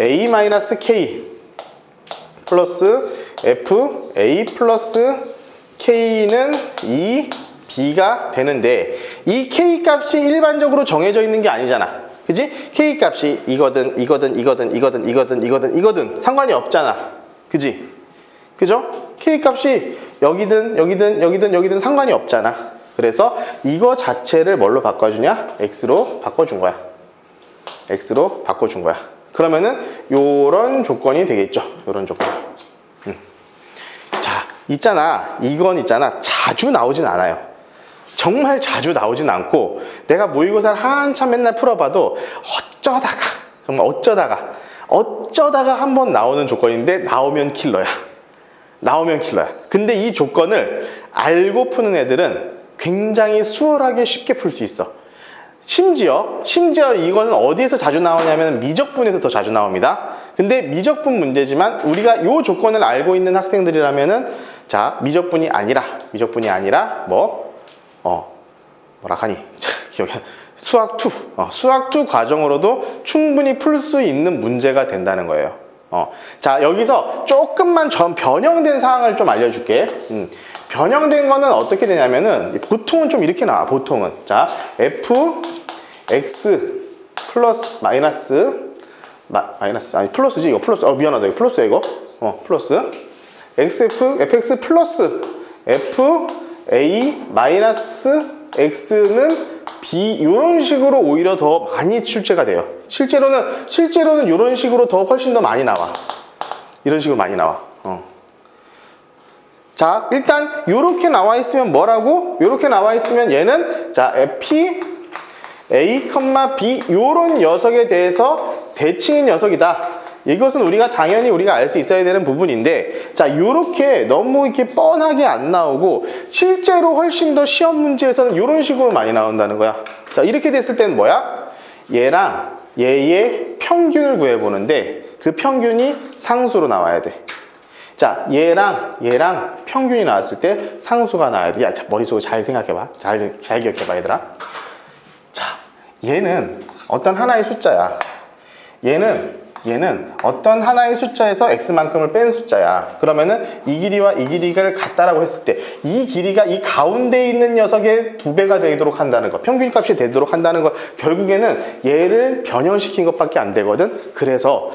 a-k 플러스 f a 플러스 k는 2b가 되는데, 이 k 값이 일반적으로 정해져 있는 게 아니잖아. 그지? k 값이 이거든 상관이 없잖아. 그지? 그죠? k 값이 여기든 상관이 없잖아. 그래서 이거 자체를 뭘로 바꿔주냐? x로 바꿔준 거야. 그러면은 요런 조건이 되겠죠. 요런 조건. 자, 이건 있잖아. 자주 나오진 않아요. 정말 자주 나오진 않고, 내가 모의고사를 한참 맨날 풀어봐도 어쩌다가 한번 나오는 조건인데, 나오면 킬러야. 근데 이 조건을 알고 푸는 애들은 굉장히 수월하게 쉽게 풀 수 있어. 심지어 이거는 어디에서 자주 나오냐면 미적분에서 더 자주 나옵니다. 근데 미적분 문제지만 우리가 이 조건을 알고 있는 학생들이라면은, 자, 미적분이 아니라 뭐라 하니? 기억이 수학 2, 수학 2 과정으로도 충분히 풀 수 있는 문제가 된다는 거예요. 자, 여기서 조금만 변형된 사항을 좀 알려줄게. 변형된 거는 어떻게 되냐면은 보통은 좀 이렇게 나와. 보통은 자, fx 플러스 마이너스 아니 플러스지 이거 플러스 미안하다 이거 플러스야 이거 플러스 fx 플러스 f a 마이너스 x는 b 이런 식으로 오히려 더 많이 출제가 돼요. 실제로는 이런 식으로 더 훨씬 더 많이 나와. 이런 식으로 많이 나와. 자, 일단 요렇게 나와 있으면 뭐라고? 요렇게 나와 있으면 얘는 자 p a, b 요런 녀석에 대해서 대칭인 녀석이다. 이것은 당연히 우리가 알 수 있어야 되는 부분인데, 자, 요렇게 너무 이렇게 뻔하게 안 나오고 실제로 훨씬 더 시험 문제에서는 요런 식으로 많이 나온다는 거야. 자, 이렇게 됐을 때는 뭐야? 얘랑 얘의 평균을 구해보는데 그 평균이 상수로 나와야 돼. 자, 얘랑 평균이 나왔을 때 상수가 나와야 돼. 야, 자, 머릿속으로 잘 생각해봐. 잘 기억해봐, 얘들아. 자, 얘는 어떤 하나의 숫자야. 얘는 어떤 하나의 숫자에서 x만큼을 뺀 숫자야. 그러면은 이 길이와 이 길이를 같다라고 했을 때 이 길이가 이 가운데 있는 녀석의 2배가 되도록 한다는 거, 평균값이 되도록 한다는 거, 결국에는 얘를 변형시킨 것밖에 안 되거든. 그래서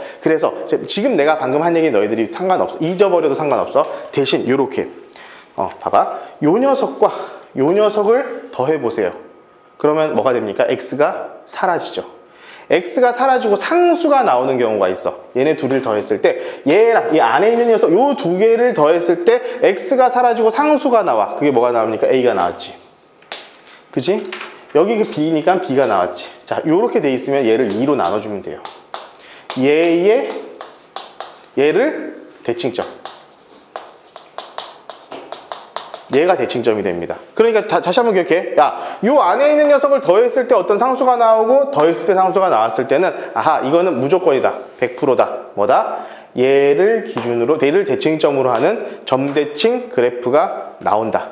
지금 내가 방금 한 얘기 너희들이 상관없어. 잊어버려도 상관없어. 대신 요렇게 봐봐. 요 녀석과 요 녀석을 더해보세요. 그러면 뭐가 됩니까? x가 사라지죠. x가 사라지고 상수가 나오는 경우가 있어. 얘네 둘을 더했을 때 얘랑 이 안에 있는 녀석 요 두 개를 더했을 때 x가 사라지고 상수가 나와. 그게 뭐가 나옵니까? a가 나왔지. 그치? 여기 그 b니까 b가 나왔지. 자, 요렇게 돼 있으면 얘를 2로 나눠주면 돼요. 얘를 대칭점. 얘가 대칭점이 됩니다. 그러니까 다시 한번 기억해. 야, 요 안에 있는 녀석을 더했을 때 어떤 상수가 나오고 더했을 때 상수가 나왔을 때는 아하, 이거는 무조건이다. 100%다. 뭐다? 얘를 기준으로, 얘를 대칭점으로 하는 점대칭 그래프가 나온다.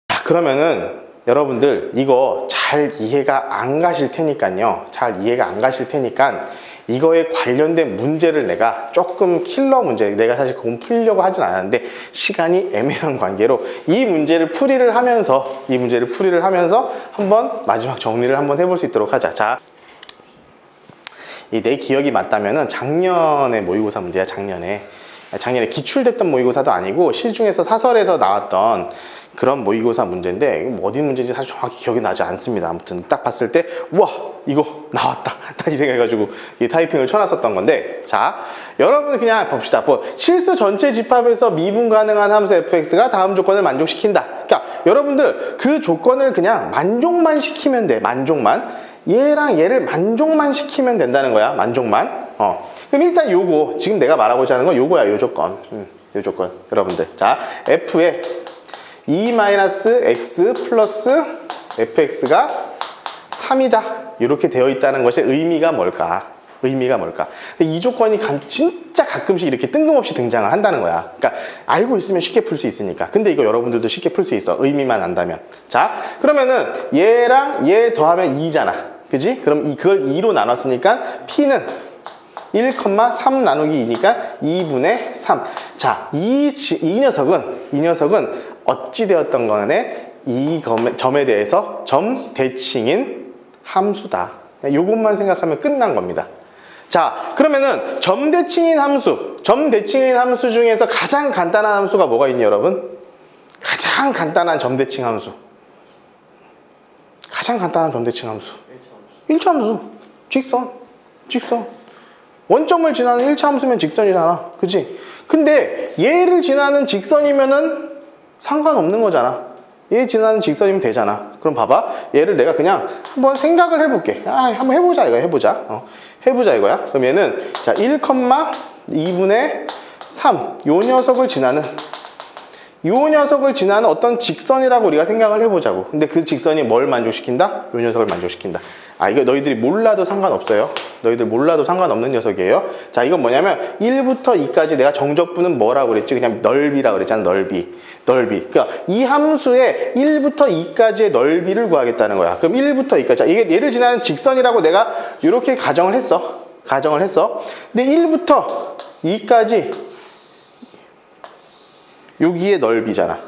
자, 그러면은 여러분들 이거 잘 이해가 안 가실 테니까요. 이거에 관련된 문제를 내가 조금 킬러 문제, 내가 사실 그건 풀려고 하진 않았는데 시간이 애매한 관계로 이 문제를 풀이를 하면서 한번 마지막 정리를 한번 해볼 수 있도록 하자. 자, 내 기억이 맞다면은 작년에 모의고사 문제야. 작년에 기출됐던 모의고사도 아니고 시중에서 사설에서 나왔던 그런 모의고사 문제인데 뭐 어디 문제인지 사실 정확히 기억이 나지 않습니다. 아무튼 딱 봤을 때 우와, 이거 나왔다 딱 이 생각해가지고 이 타이핑을 쳐놨었던 건데, 자, 여러분 그냥 봅시다. 실수 전체 집합에서 미분 가능한 함수 fx가 다음 조건을 만족시킨다. 그러니까 여러분들 그 조건을 그냥 만족만 시키면 돼. 얘랑 얘를 만족만 시키면 된다는 거야. 만족만. 그럼 일단 요거 지금 내가 말하고자 하는 건 요거야. 요 조건. 요 조건. 여러분들, 자, f에 2-x 플러스 fx가 3이다. 이렇게 되어 있다는 것의 의미가 뭘까? 근데 이 조건이 진짜 가끔씩 이렇게 뜬금없이 등장을 한다는 거야. 그러니까 알고 있으면 쉽게 풀 수 있으니까. 근데 이거 여러분들도 쉽게 풀 수 있어. 의미만 안다면. 자, 그러면은 얘랑 얘 더하면 2잖아. 그지? 그럼 그걸 2로 나눴으니까 p는 1,3 나누기 2니까 2분의 3. 자, 이 녀석은 어찌 되었던 간에 이 점에 대해서 점 대칭인 함수다. 요것만 생각하면 끝난 겁니다. 자, 그러면은 점 대칭인 함수 중에서 가장 간단한 함수가 뭐가 있니, 여러분? 가장 간단한 점 대칭 함수. 1차 함수. 직선. 원점을 지나는 1차 함수면 직선이잖아. 그치? 근데 얘를 지나는 직선이면은 상관없는 거잖아. 얘 지나는 직선이면 되잖아. 그럼 봐봐. 얘를 내가 그냥 한번 생각을 해볼게. 한번 해보자 이거야. 그럼 얘는 자 1,2분의 3 요 녀석을 지나는 어떤 직선이라고 우리가 생각을 해보자고. 근데 그 직선이 뭘 만족시킨다? 요 녀석을 만족시킨다. 이거 너희들이 몰라도 상관없어요. 너희들 몰라도 상관없는 녀석이에요. 자, 이건 뭐냐면 1부터 2까지 내가 정적분은 뭐라고 그랬지? 그냥 넓이라고 그랬잖아. 넓이. 그러니까 이 함수의 1부터 2까지의 넓이를 구하겠다는 거야. 그럼 1부터 2까지. 자, 이게 얘를 지나는 직선이라고 내가 이렇게 가정을 했어. 근데 1부터 2까지 여기에 넓이잖아.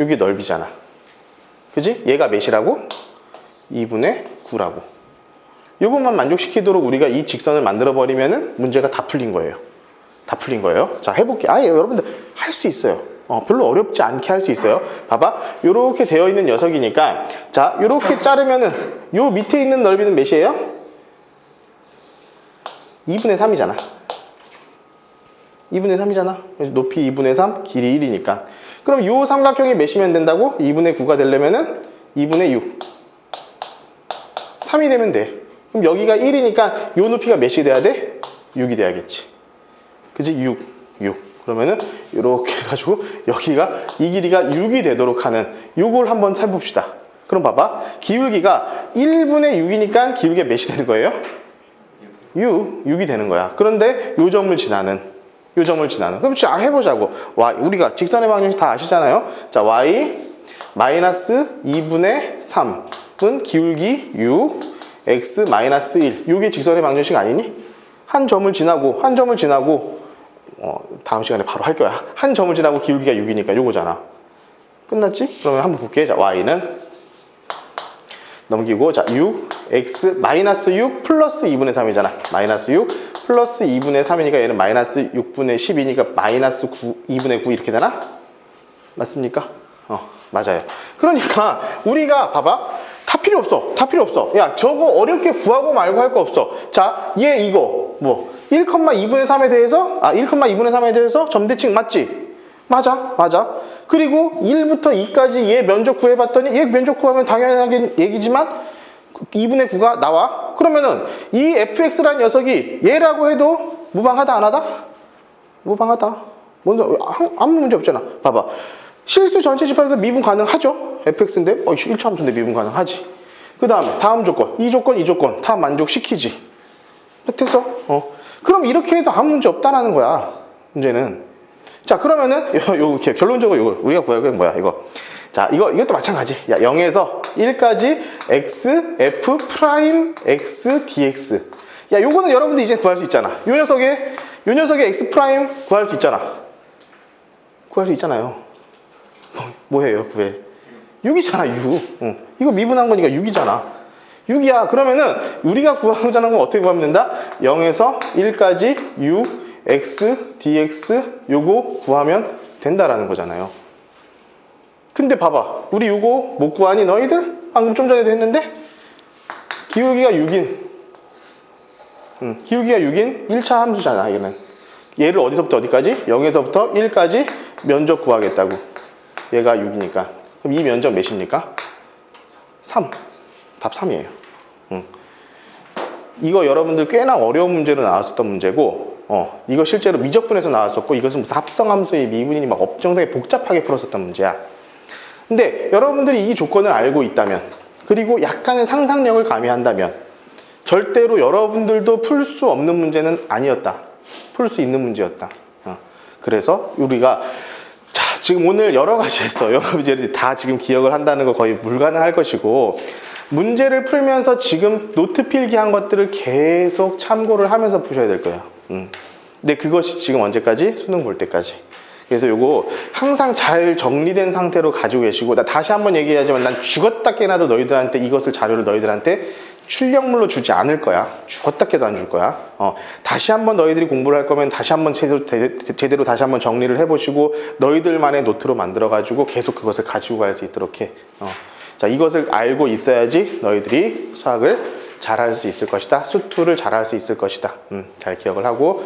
여기 넓이잖아. 그지? 얘가 몇이라고? 2분의 9라고. 이것만 만족시키도록 우리가 이 직선을 만들어버리면은 문제가 다 풀린 거예요. 자, 해볼게요. 여러분들 할 수 있어요. 별로 어렵지 않게 할 수 있어요. 봐봐. 요렇게 되어 있는 녀석이니까, 자, 요렇게 자르면은 요 밑에 있는 넓이는 몇이에요? 2분의 3이잖아. 2분의 3이잖아. 높이 2분의 3, 길이 1이니까. 그럼 요 삼각형이 몇이면 된다고? 2분의 9가 되려면은 2분의 6. 3이 되면 돼. 그럼 여기가 1이니까 요 높이가 몇이 돼야 돼? 6이 돼야겠지. 그지? 6. 그러면은 이렇게 해가지고 여기가 이 길이가 6이 되도록 하는 요걸 한번 해봅시다. 그럼 봐봐. 기울기가 1분의 6이니까 기울기가 몇이 되는 거예요? 6이 되는 거야. 그런데 요 점을 지나는. 그럼 자, 해보자고. 우리가 직선의 방정식 다 아시잖아요. 자, y 마이너스 2분의 3은 기울기 6, x 마이너스 1. 요게 직선의 방정식 아니니? 한 점을 지나고 다음 시간에 바로 할 거야. 한 점을 지나고 기울기가 6이니까 요거잖아. 끝났지? 그러면 한번 볼게. 자, y는 넘기고, 자, 6, x 마이너스 6 플러스 2분의 3이잖아. 마이너스 6 플러스 2분의 3이니까 얘는 마이너스 6분의 10이니까 마이너스 2분의 9 이렇게 되나? 맞습니까? 맞아요. 그러니까 우리가 봐봐. 다 필요 없어. 야, 저거 어렵게 구하고 말고 할 거 없어. 자, 얘 이거 1,2분의 3에 대해서 1,2분의 3에 대해서 점대칭 맞지? 맞아. 그리고 1부터 2까지 얘 면적 구해봤더니 얘 면적 구하면 당연하게 얘기지만 2분의 9가 나와. 그러면은 이 fx라는 녀석이 얘라고 해도 무방하다 안 하다? 무방하다. 아무 문제 없잖아. 봐봐. 실수 전체 집합에서 미분 가능하죠? fx인데 1차 함수인데 미분 가능하지. 그 다음에 다음 조건, 이 조건 다 만족시키지. 됐어? 그럼 이렇게 해도 아무 문제 없다라는 거야. 문제는. 자, 그러면은 이렇게 결론적으로 이걸 우리가 구할 건 뭐야? 이거. 자, 이것도 마찬가지. 야, 0에서 1까지 x f 프라임 x dx. 야, 요거는 여러분들 이제 구할 수 있잖아. 요 녀석의 x 프라임 구할 수 있잖아. 구할 수 있잖아요. 뭐예요, 구해? 6이잖아, 6. 이거 미분한 거니까 6이잖아. 6이야. 그러면은 우리가 구하고자 하는 건 어떻게 구하면 된다? 0에서 1까지 6 x dx 요거 구하면 된다라는 거잖아요. 근데 봐봐. 우리 요거 못 구하니 너희들? 방금 좀 전에도 했는데 기울기가 6인 1차 함수잖아. 얘를 어디서부터 어디까지? 0에서부터 1까지 면적 구하겠다고. 얘가 6이니까. 그럼 이 면적 몇입니까? 3. 답 3이에요. 이거 여러분들 꽤나 어려운 문제로 나왔었던 문제고, 이거 실제로 미적분에서 나왔었고, 이것은 무슨 합성함수의 미분이니 막 엄청나게 복잡하게 풀었었던 문제야. 근데 여러분들이 이 조건을 알고 있다면, 그리고 약간의 상상력을 가미한다면, 절대로 여러분들도 풀 수 없는 문제는 아니었다. 풀 수 있는 문제였다. 그래서 우리가 지금 오늘 여러 가지 했어. 여러분들이 다 지금 기억을 한다는 거 거의 불가능할 것이고, 문제를 풀면서 지금 노트 필기한 것들을 계속 참고를 하면서 푸셔야 될 거예요. 근데 그것이 지금 언제까지? 수능 볼 때까지. 그래서 요거 항상 잘 정리된 상태로 가지고 계시고, 나 다시 한번 얘기하지만 난 죽었다 깨나도 너희들한테 이것을 자료를 너희들한테 출력물로 주지 않을 거야. 죽었다 깨도 안 줄 거야. 다시 한번 너희들이 공부를 할 거면 다시 한번 제대로 다시 한번 정리를 해보시고 너희들만의 노트로 만들어가지고 계속 그것을 가지고 갈 수 있도록 해. 자, 이것을 알고 있어야지 너희들이 수학을 잘할 수 있을 것이다. 수투를 잘할 수 있을 것이다. 잘 기억을 하고